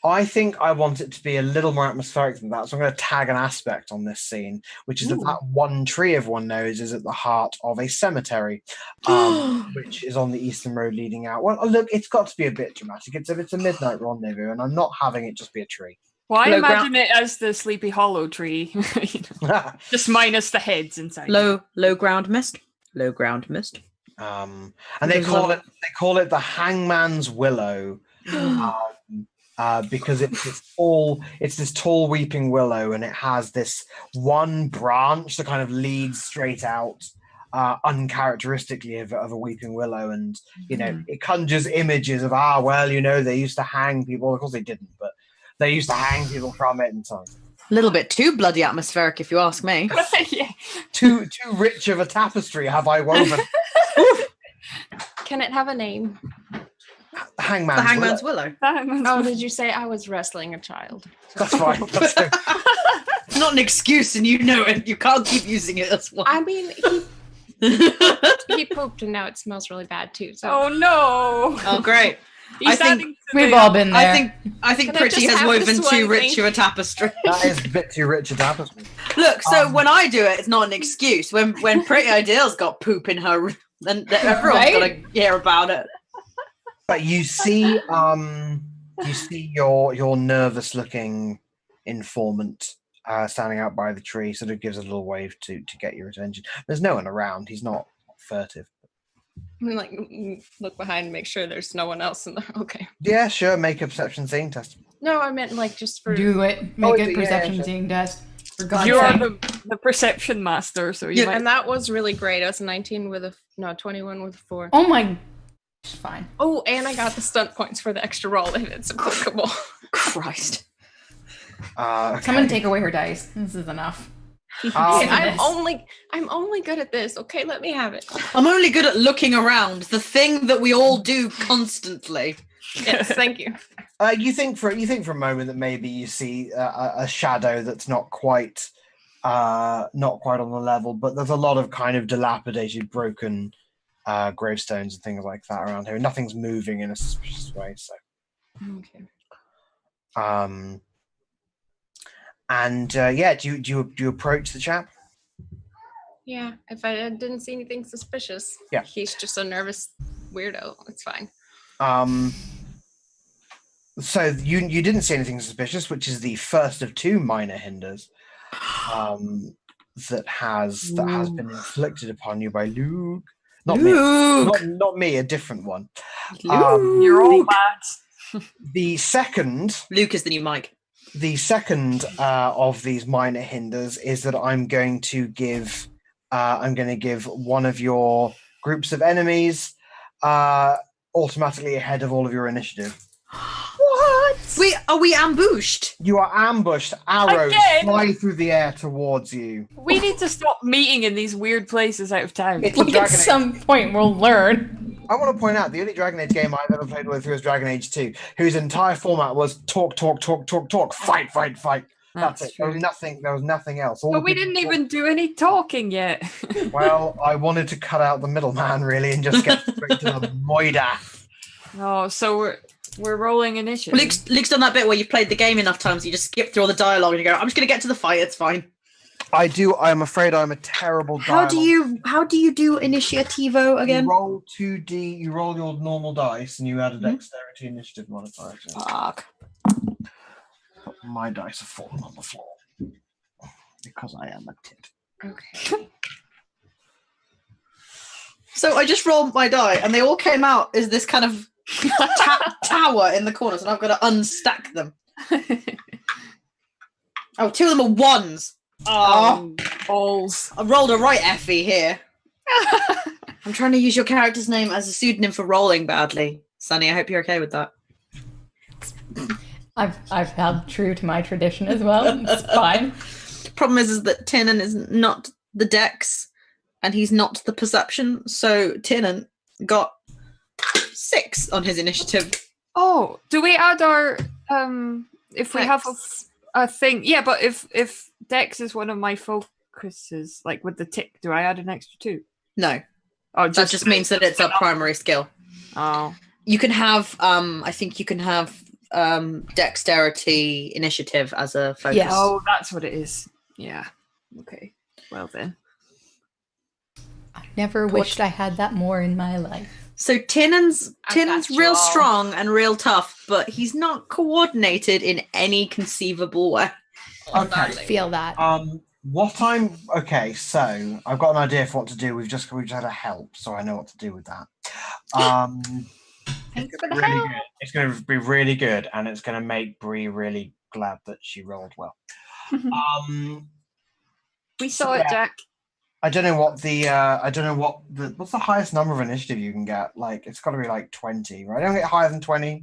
I think I want it to be a little more atmospheric than that, so I'm going to tag an aspect on this scene, which is that one tree everyone knows is at the heart of a cemetery, which is on the eastern road leading out. Well, look, it's got to be a bit dramatic. It's a midnight rendezvous, and I'm not having it just be a tree. Well, I Low imagine it as the Sleepy Hollow tree, just minus the heads inside. Low ground mist. Low ground mist. And they call it the Hangman's Willow. Because it's this tall weeping willow, and it has this one branch that kind of leads straight out, uncharacteristically of a weeping willow, and it conjures images of they used to hang people. Of course they didn't, but they used to hang people from it and so on. A little bit too bloody atmospheric, if you ask me. Yeah. Too rich of a tapestry have I woven. Can it have a name? The Hangman's Willow. Oh, did you say I was wrestling a child? That's right. It's not an excuse, and you know it. You can't keep using it as one. I mean, he pooped and now it smells really bad too. So Oh no! Oh, great. He's I think adding to We've the- all been there. I think Can I Pritchie just has have the woven too swan rich thing? of a tapestry. That is a bit too rich a tapestry. Look, so when I do it, it's not an excuse. When Pretty Ideal's got poop in her, then everyone's Right? gonna hear about it. But you see your nervous looking informant standing out by the tree, sort of gives a little wave to get your attention. There's no one around. He's not furtive. I mean, like, look behind and make sure there's no one else in there. Okay. Yeah, sure. Make a perception seeing test. No, I meant like just for. Do it. Make yeah, a perception sure. seeing test. For God's You are sake. the perception master, so you Yeah, might. And that was really great. I was 19 with 21 with a 4. Oh my. It's fine. Oh, and I got the stunt points for the extra roll if it's applicable. Christ. Okay. Someone take away her dice. This is enough. I'm This. only good at this. Okay, let me have it. I'm only good at looking around, the thing that we all do constantly. Yes, thank you. You think for a moment that maybe you see a shadow that's not quite on the level, but there's a lot of kind of dilapidated, broken gravestones and things like that around here. Nothing's moving in a suspicious way. So, Okay. do you approach the chap? Yeah, if I didn't see anything suspicious, Yeah. he's just a nervous weirdo. It's fine. So you didn't see anything suspicious, which is the first of two minor hinders that has been inflicted upon you by Luke. Not Luke! me. Not me, a different one. Luke! You're all bad. The second Luke is the new Mike. of these minor hinders is that I'm going to give one of your groups of enemies automatically ahead of all of your initiative. What? Are we ambushed? You are ambushed. Arrows Again? fly through the air towards you. We need to stop meeting in these weird places out of town. It's a At Dragon Age. some point, we'll learn. I want to point out the only Dragon Age game I've ever played with was Dragon Age 2, whose entire format was talk, fight. That's it. There was nothing else. All But we the didn't people- even do any talking yet. Well, I wanted to cut out the middleman really and just get straight to the moida. Oh, so we're rolling initiative. Luke's done that bit where you've played the game enough times, you just skip through all the dialogue and you go, I'm just going to get to the fight, it's fine. I do. I'm afraid I'm a terrible. How do you do initiativo again? You roll 2d. You roll your normal dice, and you add a dexterity initiative modifier. To it. Fuck. My dice are falling on the floor because I am a tit. Okay. So I just rolled my die, and they all came out as this kind of tower in the corners, and I've got to unstack them. Oh, 2 of them are 1s. Oh, balls. I rolled a right Effie here. I'm trying to use your character's name as a pseudonym for rolling badly. Sunny, I hope you're okay with that. I've held true to my tradition as well. It's fine. Problem is that Tiernan is not the dex, and he's not the perception, so Tiernan got 6 on his initiative. Oh, do we add our if we have a thing? Yeah, but if Dex is one of my focuses, like with the tick, do I add an extra 2? No. Oh, That just means that it's a primary skill. Oh. You can have I think you can have dexterity initiative as a focus. Yes. Oh, that's what it is. Yeah. Okay. Well then. I never wished I had that more in my life. So Tiernan's real all. strong and real tough, but he's not coordinated in any conceivable way. Okay. I feel that. Okay, so I've got an idea for what to do. We've just had a help, so I know what to do with that. Thanks It's for the really help. good. It's going to be really good, and it's going to make Bree really glad that she rolled well. We saw it, Jack. I don't know what's the highest number of initiative you can get. Like, it's got to be like 20, right? I don't get higher than 20.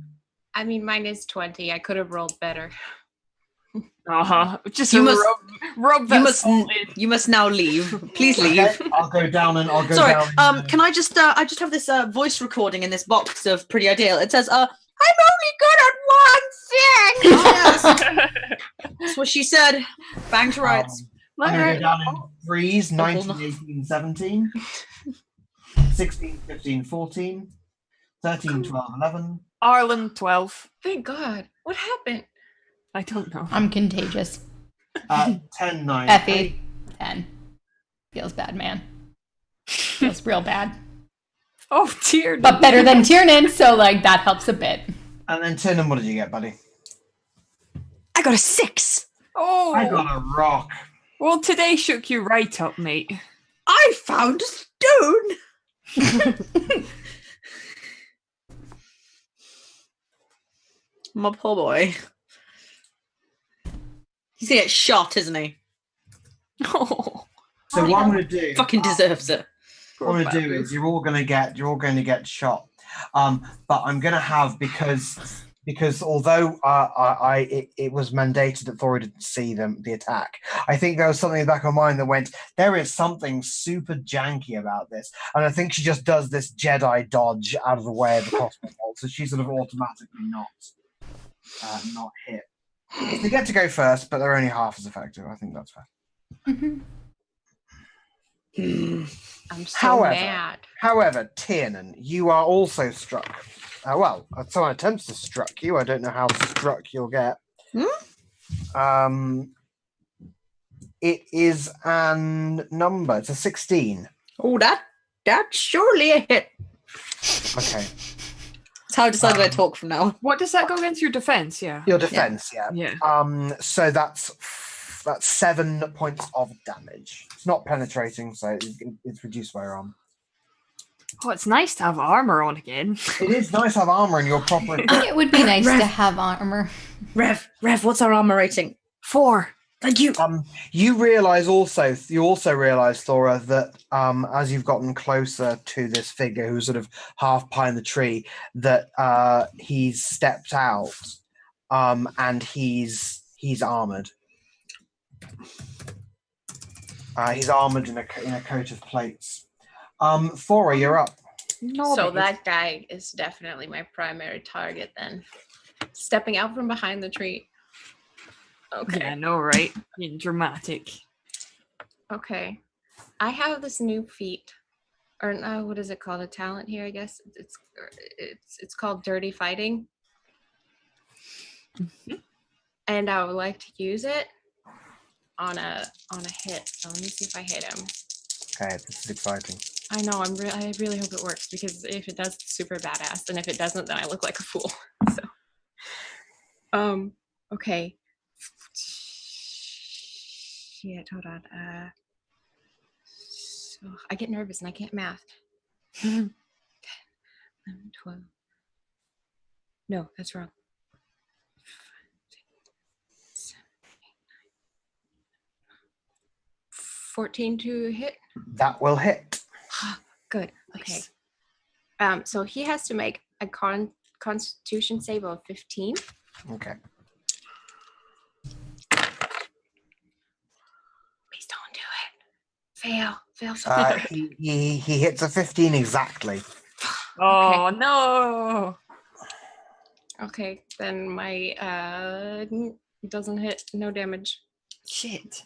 I mean, mine is 20. I could have rolled better. Just You must- rub that You must now leave. Please leave. Okay, I'll go down and I'll go Sorry. down. Can I just have this voice recording in this box of Pretty Ideal. It says, I'm only good at one thing. That's what she said. Bang to rights. I'm going to go down in threes: 19, 18, 17, 16, 15, 14, 13, 12, 11. Ireland 12. Thank God. What happened? I don't know. I'm contagious. 10, 9, Effie, 10. Feels bad, man. Feels real bad. Oh dear. But better than Tiernan, so like that helps a bit. And then Tiernan, what did you get, buddy? I got a 6. Oh. I got a rock. Well, today shook you right up, mate. I found a stone. My poor boy. He's gonna get shot, isn't he? Oh. So what I'm going to do? Fucking deserves it. What I'm going to do is you're all going to get shot. But I'm going to have because although it was mandated that Thora didn't see the attack, I think there was something in the back of my mind that went, there is something super janky about this, and I think she just does this Jedi dodge out of the way of the crossbow bolt, so she's sort of automatically not hit. They get to go first, but they're only half as effective. I think that's fair. I'm so mad. However, Tiernan, you are also struck. Someone attempts to struck you. I don't know how struck you'll get. It is a number. It's a 16. Oh, that's surely a hit. Okay. That's how I decided I talk from now on. What does that go against your defense? Yeah. Your defense, yeah. Yeah. So that's 7 points of damage. It's not penetrating, so it's reduced by your arm. Oh, it's nice to have armor on again. It is nice to have armor in your proper. It would be nice to have armor. Rev, what's our armor rating? 4. Thank you. You also realize, Thora, that as you've gotten closer to this figure who's sort of half behind the tree, that he's stepped out, and he's armored. He's armored in a coat of plates. Thora, you're up. So that guy is definitely my primary target then. Stepping out from behind the tree. Okay. Yeah, no, right? Being dramatic. Okay. I have this new feat. Or no, what is it called? A talent here, I guess. It's called Dirty Fighting. And I would like to use it. on a hit. So let me see if I hit him. Okay, this is exciting. I know. I really hope it works, because if it does, it's super badass, and if it doesn't, then I look like a fool. So, okay. Shit. Hold on. So I get nervous and I can't math. 10, 11, 12. No, that's wrong. 14 to hit. That will hit. Good. Okay. So he has to make a Constitution save of 15. Okay. Please don't do it. Fail. He hits a 15 exactly. Oh no! Okay, then my doesn't hit. No damage. Shit.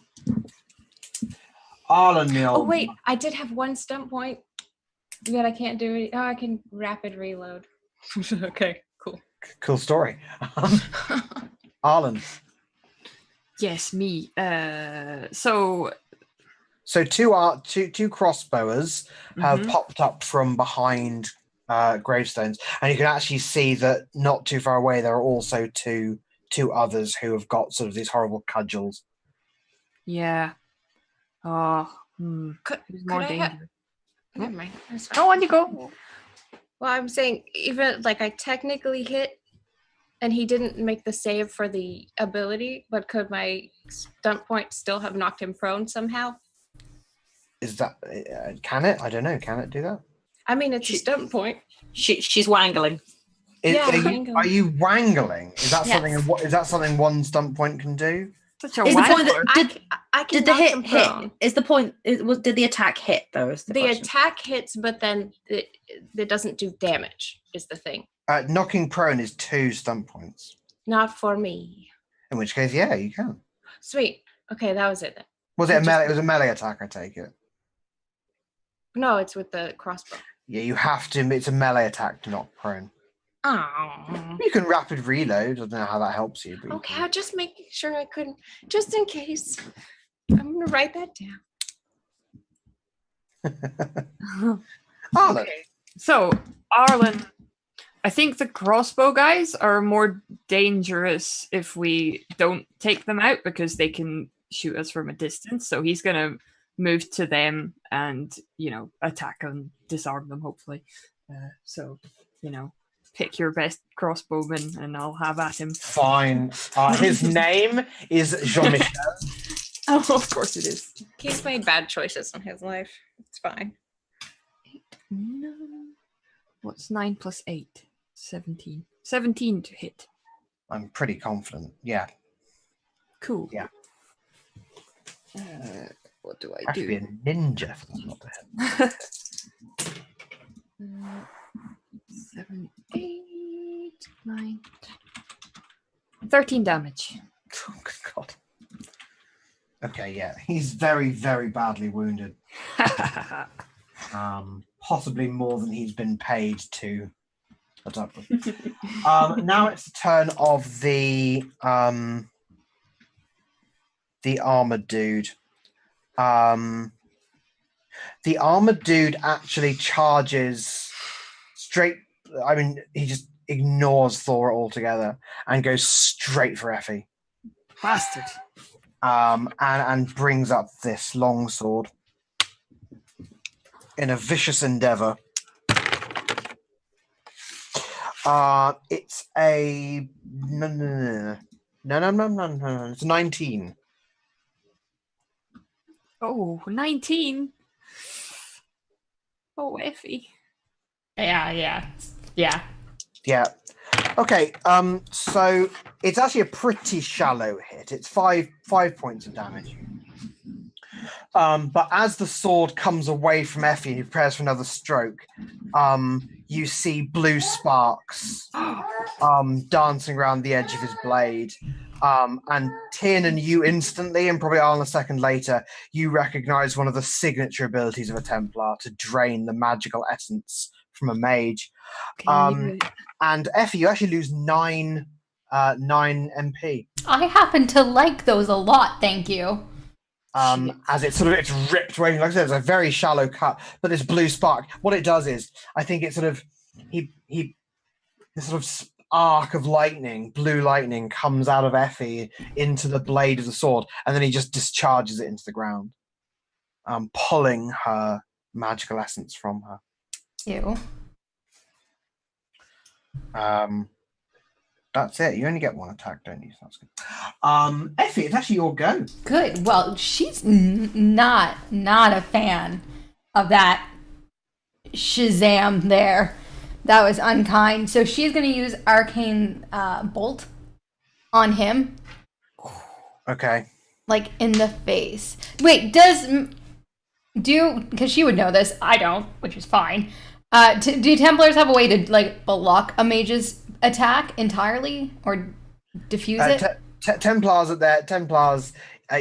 Arlen, the Oh old wait, I did have one stump point that I can't do it. Oh, I can rapid reload. Okay, cool. Cool story. Arlen. Yes, me. So two crossbowers have popped up from behind gravestones, and you can actually see that not too far away there are also two others who have got sort of these horrible cudgels. yeah. Oh, Could more I dangerous. Never mind. That's fine. Oh, on you go. Well, I'm saying even like I technically hit, and he didn't make the save for the ability, but could my stunt point still have knocked him prone somehow? Is that can it? I don't know. Can it do that? I mean, it's a stunt point. She's wangling. Are you wrangling? Is that Yes. something? Is that something one stunt point can do? Such a Is the point wangler. that I can did the knock him hit prone. Is the point? Did the attack hit though? Is the question. attack hits, but then it doesn't do damage. Is the thing. Knocking prone is 2 stunt points. Not for me. In which case, yeah, you can. Sweet. Okay, that was it then. Was it a melee? It was a melee attack. I take it. No, it's with the crossbow. Yeah, you have to. It's a melee attack to knock prone. Oh. You can rapid reload. I don't know how that helps you. But Okay, I'll just make sure I couldn't, just in case. I'm gonna write that down. Arlen. Okay. So, Arlen, I think the crossbow guys are more dangerous if we don't take them out because they can shoot us from a distance. So he's gonna move to them and attack and disarm them. Hopefully, pick your best crossbowman and I'll have at him. Fine. His name is Jean-Michel. Oh, of course it is. He's made bad choices in his life. It's fine. 8, 9. What's 9 plus 8? 17. 17 to hit. I'm pretty confident. Yeah. Cool. Yeah. What do I Have to be do? a ninja for that not to hit. 7, 8, 9, 13 damage. Oh, good God. Okay, yeah. He's very, very badly wounded. Possibly more than he's been paid to put up with. Now it's the turn of the armored dude. The armored dude actually charges straight. I mean, he just ignores Thor altogether and goes straight for Effie. Bastard. And brings up this longsword in a vicious endeavor. It's a no. It's 19. Oh, 19. Oh, Effie. Yeah. Yeah. Okay. So it's actually a pretty shallow hit. It's five points of damage. But as the sword comes away from Effie and he prepares for another stroke, you see blue sparks dancing around the edge of his blade. And Tien and you instantly, and probably Arlen a second later, you recognize one of the signature abilities of a Templar to drain the magical essence from a mage. And Effie, you actually lose 9 MP. I happen to like those a lot, thank you. as it's ripped away. Like I said, it's a very shallow cut, but this blue spark, what it does is, I think it's this arc of lightning, blue lightning, comes out of Effie into the blade of the sword, and then he just discharges it into the ground, pulling her magical essence from her. Ew. That's it. You only get one attack, don't you? So that's good. Effie, it's actually your go. Good. Well, she's not a fan of that Shazam there. That was unkind. So she's going to use Arcane Bolt on him. Okay. Like in the face. Wait, because she would know this, I don't, which is fine. Do Templars have a way to like block a mage's attack entirely or diffuse it? Templars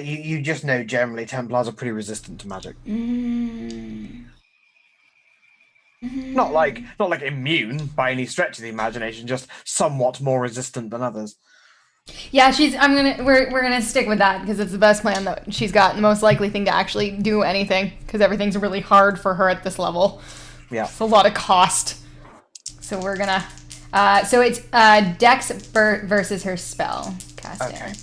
you just know generally Templars are pretty resistant to magic. Not like immune by any stretch of the imagination, just somewhat more resistant than others. Yeah, we're gonna stick with that because it's the best plan that she's got, the most likely thing to actually do anything because everything's really hard for her at this level. Yeah, it's a lot of cost. So we're gonna. So it's Dex versus her spell casting. Okay.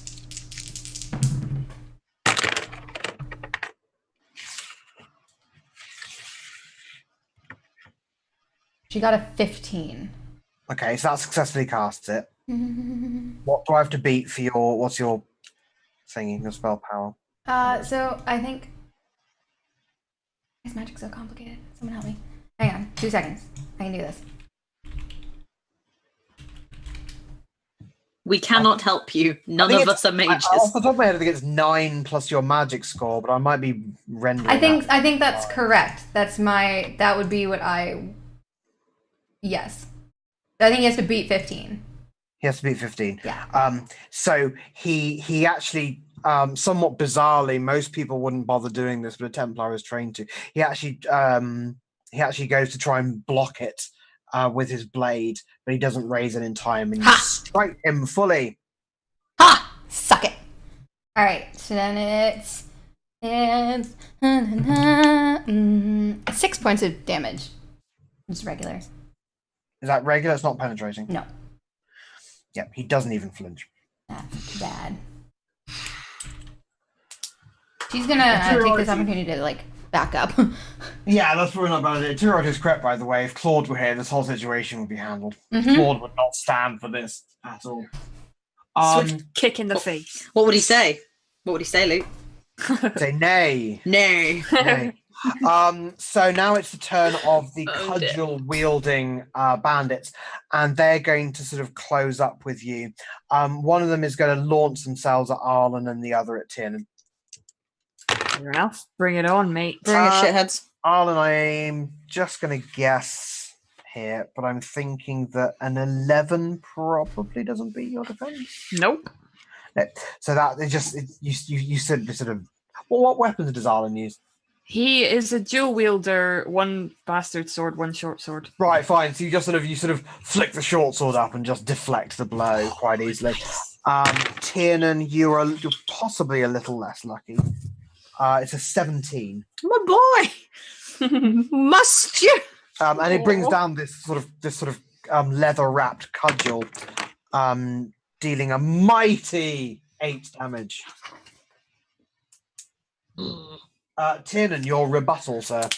She got a 15. Okay, so that successfully casts it. What do I have to beat for what's your thingy, your spell power? So I think... Is magic so complicated? Someone help me. Hang on, 2 seconds. I can do this. We cannot help you. None of us are mages. Off the top of my head, I think it's 9 plus your magic score, but I might be rendering. I think that's correct. That would be what I... Yes. I think he has to beat 15. He has to beat 15. Yeah. So he actually, somewhat bizarrely, most people wouldn't bother doing this, but a Templar is trained to. He actually goes to try and block it with his blade, but he doesn't raise it in time, and you strike him fully. Ha! Suck it. All right. So then it's 6 points of damage. It's regular. Is that regular? It's not penetrating. No. Yep, he doesn't even flinch. That's too bad. She's gonna take this opportunity to like back up. Yeah, that's probably not bad. Tirod is correct, by the way. If Claude were here, this whole situation would be handled. Mm-hmm. Claude would not stand for this at all. Kick in the face. What would he say? What would he say, Luke? Say nay. Nay. Nay. So now it's the turn of the cudgel-wielding bandits, and they're going to sort of close up with you. One of them is going to launch themselves at Arlen and the other at Tiernan. Fair enough. Bring it on, mate. Bring it, shitheads. Arlen, I'm just going to guess here, but I'm thinking that an 11 probably doesn't beat your defense. Nope. No. So that is just you said sort of. Well, what weapons does Arlen use? He is a dual wielder, one bastard sword, one short sword. Right, fine. So you sort of flick the short sword up and just deflect the blow quite easily. Tiernan, you're possibly a little less lucky. It's a 17. My boy, must you? And it brings down this sort of leather wrapped cudgel, dealing a mighty 8 damage. Tiernan, your rebuttal, sir.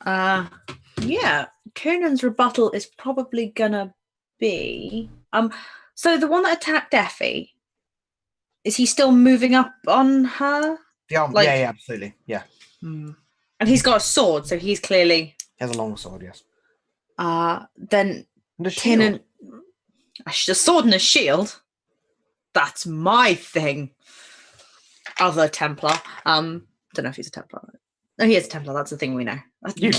Yeah, Conan's rebuttal is probably gonna be so the one that attacked Effie, is he still moving up on her? Yeah, yeah, absolutely. Yeah. And he's got a sword, so he's clearly... He has a long sword, yes. Then Tiernan... A sword and a shield? That's my thing. Other Templar. Don't know if he's a Templar. No, he is a Templar. That's the thing we know. You've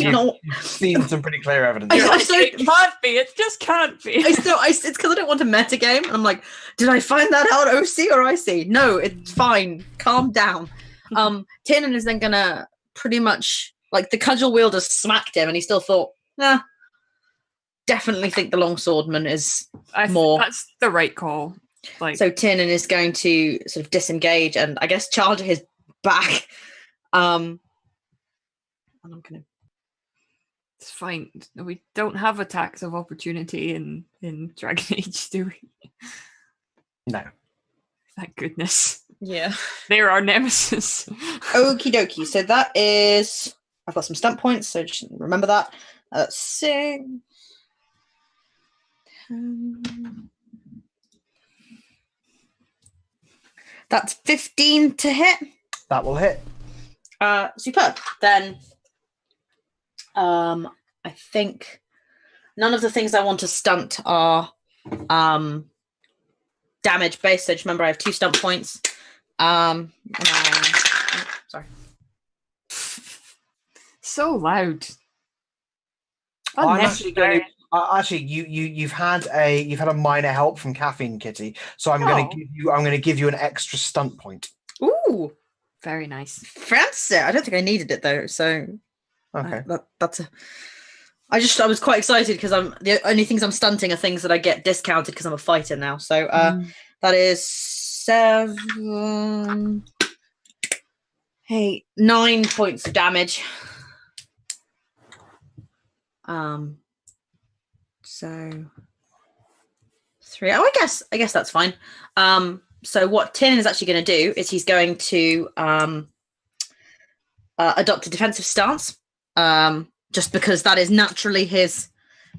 seen some pretty clear evidence. It can't be. It just can't be. It's because I don't want to metagame. And I'm like, did I find that out OC or IC? No, it's fine. Calm down. Tiernan is then going to pretty much, like, the cudgel wielder smacked him and he still thought, definitely think the longswordman is more. That's the right call. So Tiernan is going to sort of disengage and I guess charge at his back And I'm gonna. It's fine. We don't have attacks of opportunity in Dragon Age, do we? No. Thank goodness. Yeah. They're our nemesis. Okie dokie. So that is. I've got some stunt points, so just remember that. 6. 10. That's 15 to hit. That will hit. Superb. Then I think none of the things I want to stunt are damage based. So just remember I have 2 stunt points. Sorry. So loud. I'm actually going Unnecessary. to. Actually, you've had a minor help from Caffeine Kitty, so I'm going to give you an extra stunt point. Ooh, Very nice. fancy. I don't think I needed it though. So Okay. that's a. I was quite excited because the only things I'm stunting are things that I get discounted because I'm a fighter now. So that is 7, 8, 9 points of damage. So 3. Oh, I guess that's fine. So what Tin is actually going to do is he's going to adopt a defensive stance. Just because that is naturally his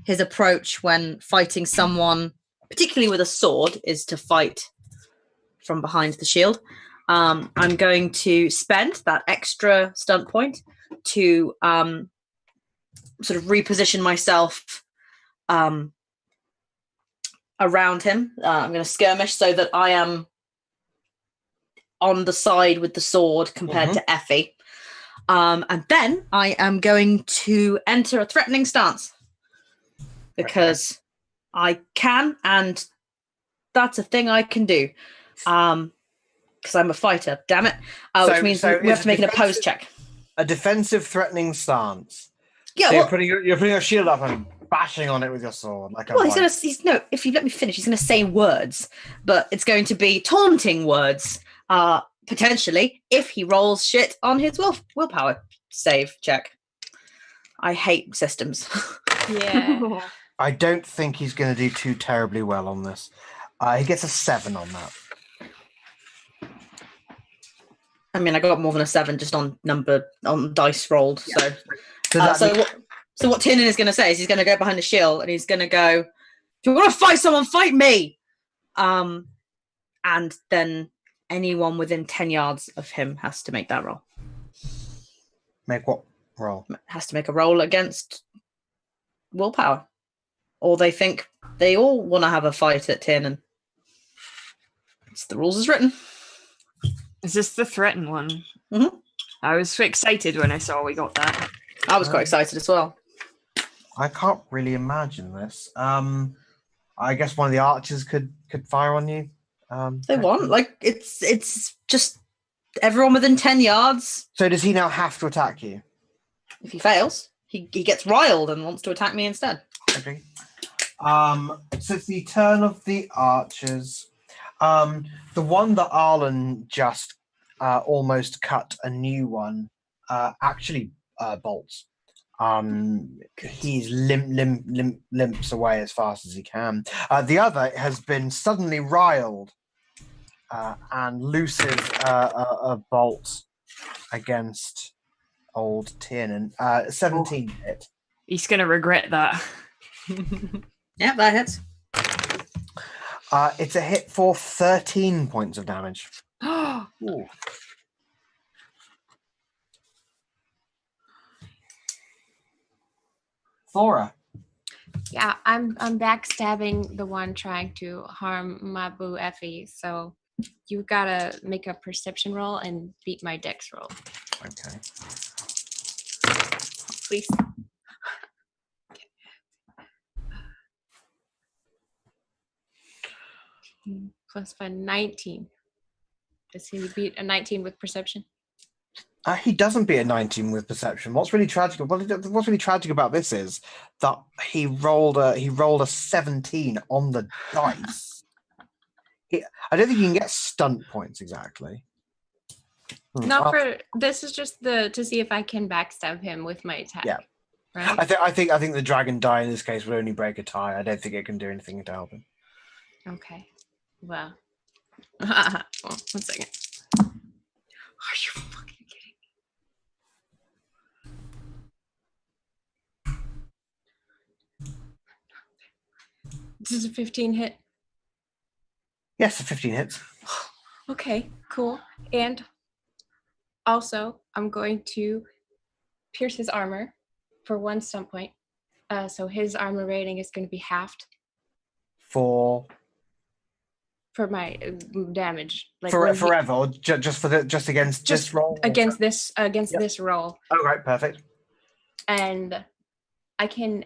approach when fighting someone, particularly with a sword, is to fight from behind the shield. I'm going to spend that extra stunt point to sort of reposition myself around him. I'm going to skirmish so that I am on the side with the sword compared to Effie. And then I am going to enter a threatening stance because I can, and that's a thing I can do. Because I'm a fighter, damn it. Which means we have to make an opposed check. A defensive, threatening stance. Yeah, So you're putting your shield up and bashing on it with your sword, like a. Well, if you let me finish, he's gonna say words, but it's going to be taunting words. Potentially, if he rolls shit on his willpower save check. I hate systems. Yeah. I don't think he's going to do too terribly well on this. He gets a 7 on that. I mean, I got more than a 7 just on dice rolled. Yeah. So what Tiernan is going to say is he's going to go behind the shield and he's going to go, "If you want to fight someone, fight me." And then anyone within 10 yards of him has to make that roll. Make what roll? Has to make a roll against willpower. Or they think they all want to have a fight at Tiernan. It's the rules as written. Is this the threatened one? Mm-hmm. I was excited when I saw we got that. I was quite excited as well. I can't really imagine this. I guess one of the archers could fire on you. They want, like, it's just everyone within 10 yards. So does he now have to attack you? If he fails, he gets riled and wants to attack me instead. Okay. So it's the turn of the archers. The one that Arlen just almost cut a new one actually bolts. He's limps away as fast as he can. The other has been suddenly riled and looses a bolt against old Tiernan. 17 hit. He's going to regret that. Yeah, that hits. It's a hit for 13 points of damage. Ooh. Thora. Yeah, I'm backstabbing the one trying to harm my boo Effie. So you gotta make a perception roll and beat my dex roll. Okay. Please. Plus 5, 19. Does he beat a 19 with perception? He doesn't beat a 19 with perception. What's really tragic about this is that he rolled a 17 on the dice. I don't think you can get stunt points exactly. Not for this is just to see if I can backstab him with my attack. Yeah. Right. I think the dragon die in this case would only break a tie. I don't think it can do anything to help him. Okay. Well. Well, 1 second. Are you fucking kidding me? This is a 15 hit. Yes, 15 hits. Okay, cool. And also, I'm going to pierce his armor for 1 stunt point. So his armor rating is going to be halved For my damage. Like forever, or just against this roll? Against this roll. Oh, right, perfect. And I can,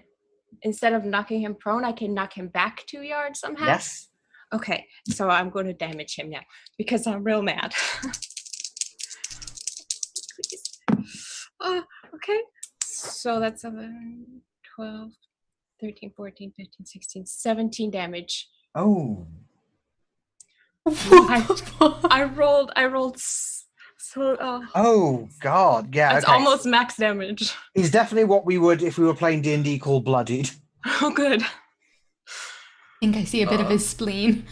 instead of knocking him prone, I can knock him back 2 yards somehow. Yes. Okay, so I'm going to damage him now because I'm real mad. Please. Okay. So that's 11, 12, 13, 14, 15, 16, 17 damage. Oh. I rolled so. Oh God, yeah. It's almost max damage. He's definitely what we would if we were playing D&D call bloodied. Oh, good. I think I see a bit of his spleen.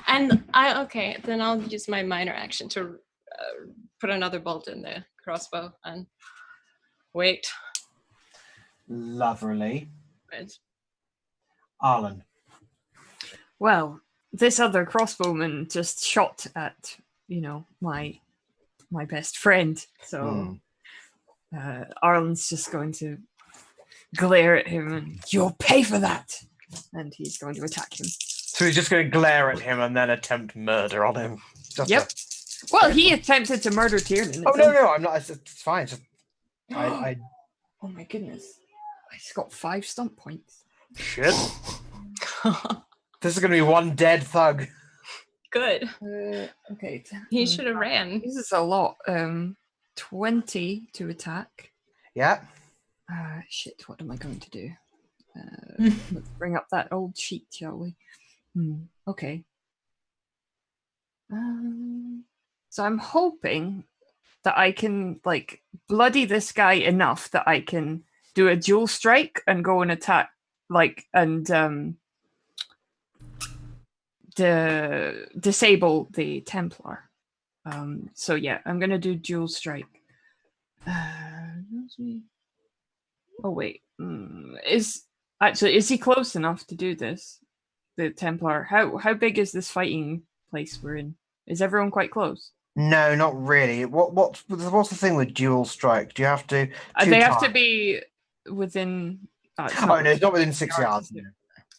And then I'll use my minor action to put another bolt in the crossbow and wait. Lovely. Wait. Arlen. Well, this other crossbowman just shot at, my best friend. So Arlen's just going to glare at him and you'll pay for that. And he's going to attack him. So he's just going to glare at him and then attempt murder on him. Well, he attempted to murder Tiernan. Oh, no, I'm not. It's fine. It's just, Oh my goodness. I just got 5 stump points. Shit. This is going to be one dead thug. Good. Okay. He should have ran. This is a lot. 20 to attack. Yeah. Shit, what am I going to do? Let's bring up that old sheet, shall we? Okay. So I'm hoping that I can, bloody this guy enough that I can do a dual strike and go and attack, disable the Templar. So yeah, I'm gonna do dual strike. Oh wait, is he close enough to do this? The Templar. How big is this fighting place we're in? Is everyone quite close? No, not really. What's the thing with dual strike? Do you have to? They have to be within. No, it's not within 6 yards.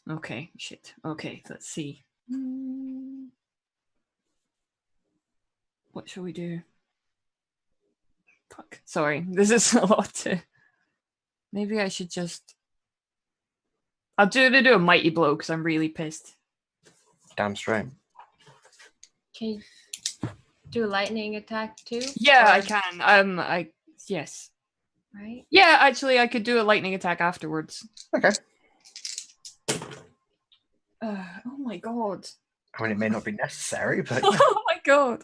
Okay, shit. Okay, let's see. What shall we do? Fuck. Sorry, this is a lot to. Maybe I should just. I'll do a mighty blow because I'm really pissed. Damn straight. Can you do a lightning attack too? Yeah, I can. Yes. Right? Yeah, actually, I could do a lightning attack afterwards. Okay. Oh my god. I mean, it may not be necessary, but. Oh my god.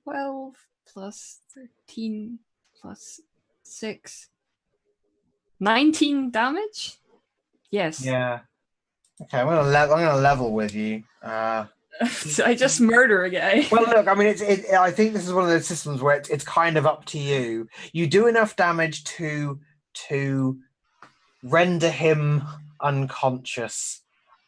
12 plus 13 plus 6. 19 damage? Yes. Yeah. Okay, I'm gonna level with you. I just murder a guy. Well, look, I mean, I think this is one of those systems where it's kind of up to you. You do enough damage to render him unconscious.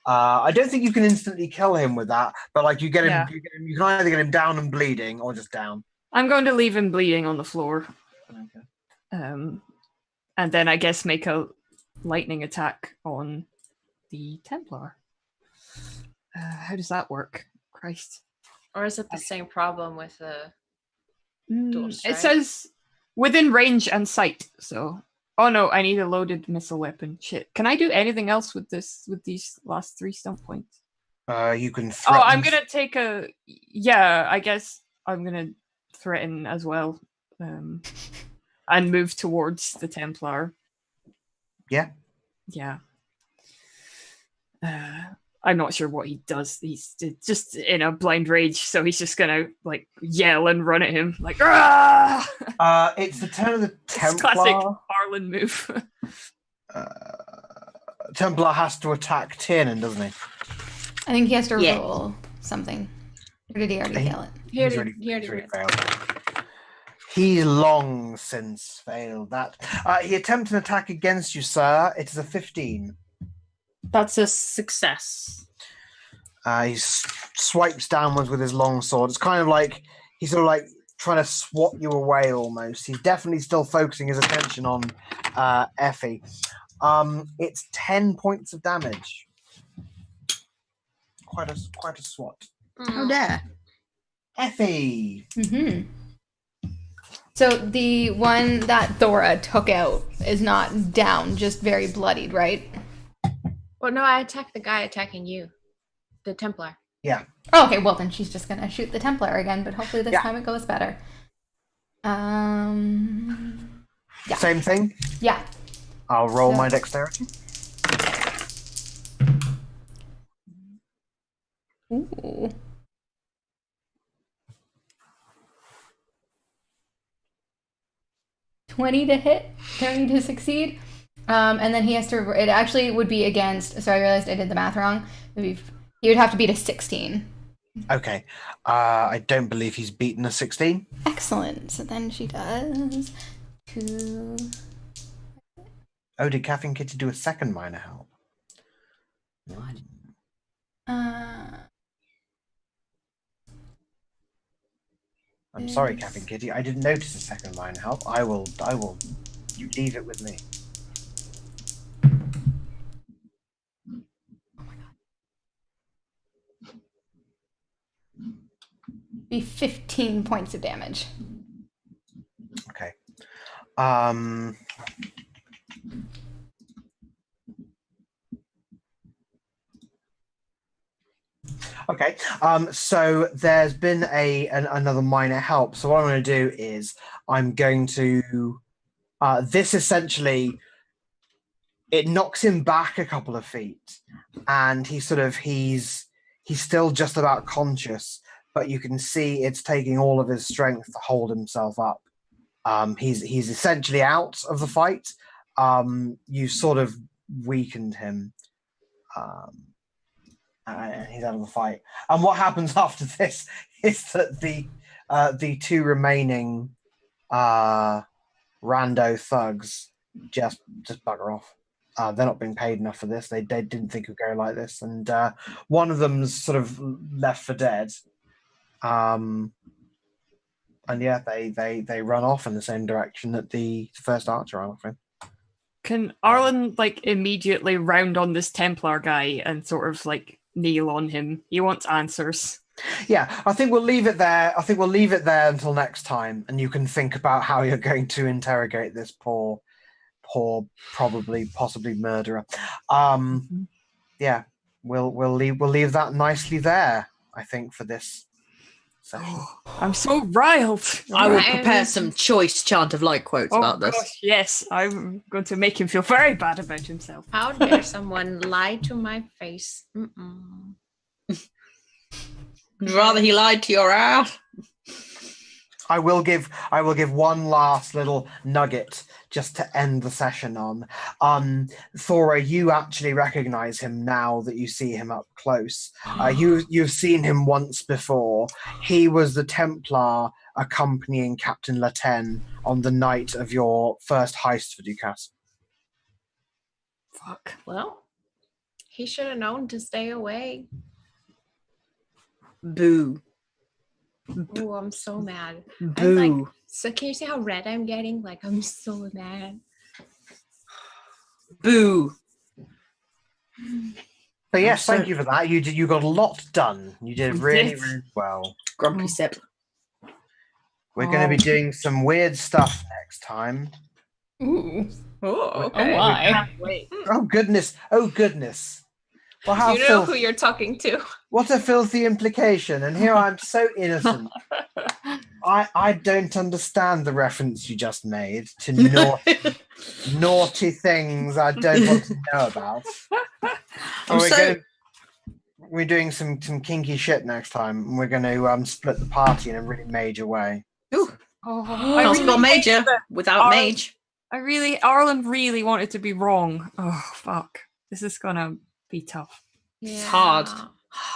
I don't think you can instantly kill him with that, but you get him. Yeah. You can either get him down and bleeding or just down. I'm going to leave him bleeding on the floor. Okay. And then I guess make a lightning attack on the Templar. How does that work? Christ. Or is it the same problem with the dual strike? It says within range and sight. So, oh no, I need a loaded missile weapon. Shit. Can I do anything else with these last 3 stump points? You can threaten. Oh, I'm gonna take a. Yeah, I guess I'm gonna threaten as well, and move towards the Templar. Yeah. Yeah. I'm not sure what he does. He's just in a blind rage, so he's just gonna like yell and run at him like "Rah!" It's the turn of the It's classic Templar. Arlen move. Templar has to attack Tiernan, doesn't he? I think he has to Yeah. roll something. Or did he already fail it? He's already failed. He long since failed that. He attempts an attack against you, sir. It is a 15. That's a success. He swipes downwards with his long sword. It's kind of like he's sort of like trying to swat you away almost. He's definitely still focusing his attention on Effie. It's 10 points of damage. Quite a swat. How dare. Effie. Mm-hmm. So the one that Thora took out is not down, just very bloodied, right? Well, no, I attacked the guy attacking you, the Templar. Yeah. Oh, okay, well then she's just gonna shoot the Templar again, but hopefully this Yeah. time it goes better. Yeah. Same thing. Yeah. I'll roll So- my dexterity. Ooh. $20 to hit, 30 to succeed. And then he has to, it actually would be against, so I realized I did the math wrong. He would have to beat a 16. Okay. I don't believe he's beaten a 16. Excellent. So then she does 2. Oh, did Caffeine Kitty do a second minor help? What? I'm sorry, Caffeine Kitty. I didn't notice a second minor help. I will. You leave it with me. Be 15 points of damage. Okay. Okay. So there's been another minor help. So what I'm going to do is I'm going to this essentially it knocks him back a couple of feet, and he's still just about conscious, but you can see it's taking all of his strength to hold himself up. He's essentially out of the fight. You sort of weakened him. And he's out of the fight. And what happens after this is that the two remaining rando thugs just bugger off. They're not being paid enough for this. They didn't think it would go like this, and one of them's sort of left for dead. And yeah, they run off in the same direction that the first archer ran off in. Can Arlen like immediately round on this Templar guy and sort of like kneel on him? He wants answers. Yeah, I think we'll leave it there. I think we'll leave it there until next time, and you can think about how you're going to interrogate this poor, possibly murderer. Yeah, we'll leave that nicely there. I think for this session. I'm so riled. I will prepare some choice Chant of Light quotes about this. Gosh, yes, I'm going to make him feel very bad about himself. How dare someone lie to my face? Mm-mm. Rather he lied to your ass. I will give one last little nugget just to end the session on. Thora, you actually recognize him now that you see him up close. You've seen him once before. He was the Templar accompanying Captain Laten on the night of your first heist for Ducasse. Fuck. Well, he should have known to stay away. Boo. Oh, I'm so mad. Boo. So can you see how red I'm getting? Like, I'm so mad. Boo. So yes, thank you for that. You got a lot done. You did really well. Grumpy sip. We're going to be doing some weird stuff next time. Ooh. Oh, Okay. Why? Oh goodness! Oh goodness! Well, how You know who you're talking to. What a filthy implication! And here I'm so innocent. I don't understand the reference you just made to naughty things I don't want to know about. we're doing some kinky shit next time, and we're going to split the party in a really major way. Ooh, Oh, can't spell major without Arlen- mage. Arlen really wanted to be wrong. Oh, fuck. This is gonna be tough. It's hard.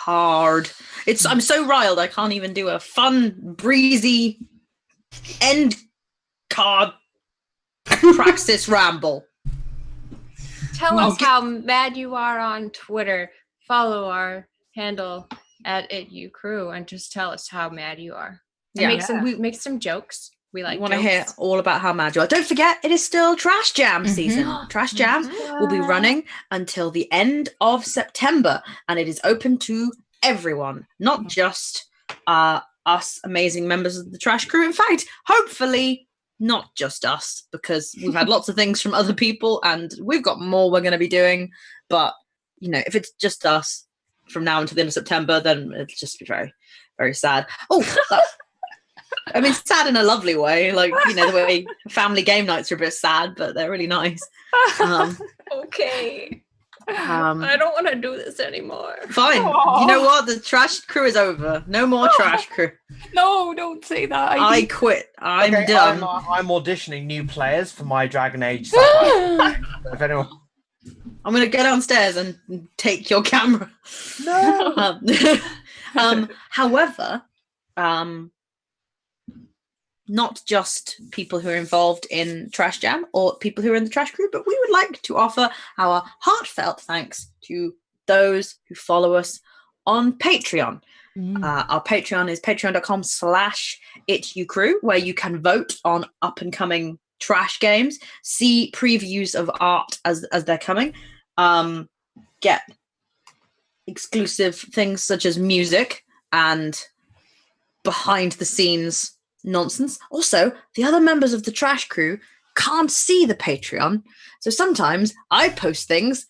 I'm so riled I can't even do a fun, breezy end card praxis ramble. Tell us how mad you are on Twitter. Follow our handle at @ityoukrew and just tell us how mad you are. And make some jokes. We like. Want to hear all about how mad you are. Don't forget, it is still Trash Jam season. Trash Jam will be running until the end of September, and it is open to everyone, not just us amazing members of the Trash Crew. In fact, hopefully not just us, because we've had lots of things from other people, and we've got more we're going to be doing. But if it's just us from now until the end of September, then it'll just be very, very sad. Oh. I mean, sad in a lovely way, like the way family game nights are a bit sad, but they're really nice. Okay. I don't want to do this anymore. Fine. Aww. You know what? The Trash Crew is over. No more Trash Crew. No, don't say that. I quit. I'm done. I'm auditioning new players for my Dragon Age Sapphire. If anyone... I'm going to go downstairs and take your camera. No. However, not just people who are involved in Trash Jam or people who are in the Trash Crew, but we would like to offer our heartfelt thanks to those who follow us on Patreon. Our Patreon is patreon.com/itucrew, where you can vote on up and coming trash games, see previews of art as they're coming, get exclusive things such as music and behind the scenes nonsense. Also, the other members of the Trash Crew can't see the Patreon, so sometimes I post things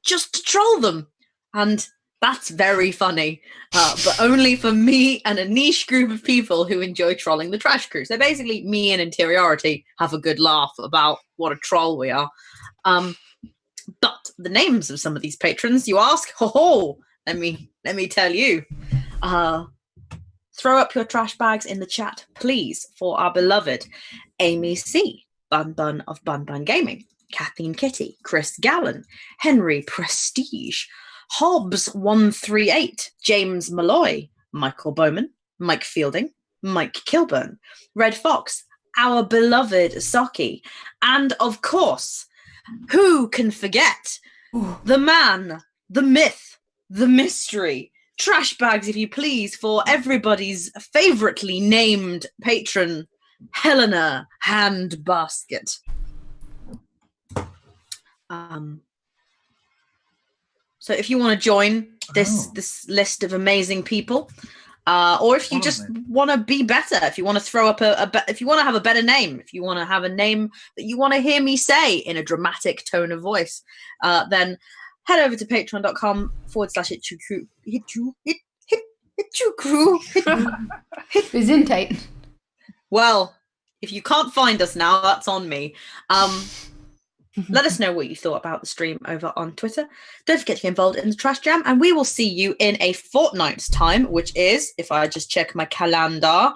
just to troll them, and that's very funny, but only for me and a niche group of people who enjoy trolling the Trash Crew. So basically, me and Interiority have a good laugh about what a troll we are. But the names of some of these patrons, you ask? Ho! Let me tell you. Throw up your trash bags in the chat, please, for our beloved Amy C, Bun Bun of Bun Bun Gaming, Kathleen Kitty, Chris Gallen, Henry Prestige, Hobbs138, James Malloy, Michael Bowman, Mike Fielding, Mike Kilburn, Red Fox, our beloved Saki, and of course, who can forget the man, the myth, the mystery, trash bags, if you please, for everybody's favoritely named patron, Helena Handbasket. So if you want to join this list of amazing people, or if you just want to be better, if you want to throw up if you want to have a better name, if you want to have a name that you want to hear me say in a dramatic tone of voice, then head over to patreon.com/itucrew. Gesundheit. Well, if you can't find us now, that's on me. Let us know what you thought about the stream over on Twitter. Don't forget to get involved in the Trash Jam, and we will see you in a fortnight's time, which is, if I just check my calendar,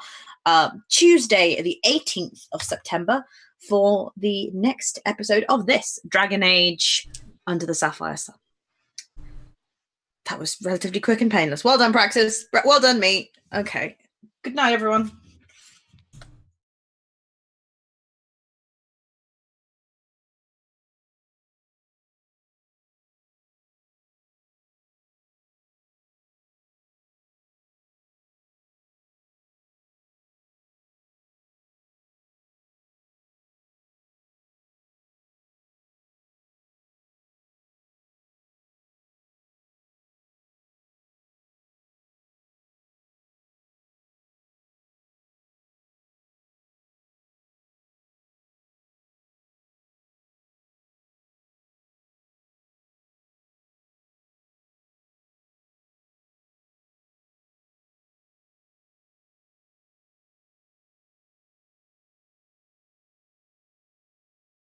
Tuesday, the 18th of September, for the next episode of this Dragon Age Under the Sapphire Sun. That was relatively quick and painless. Well done, Praxis. Well done, me. Okay. Good night, everyone.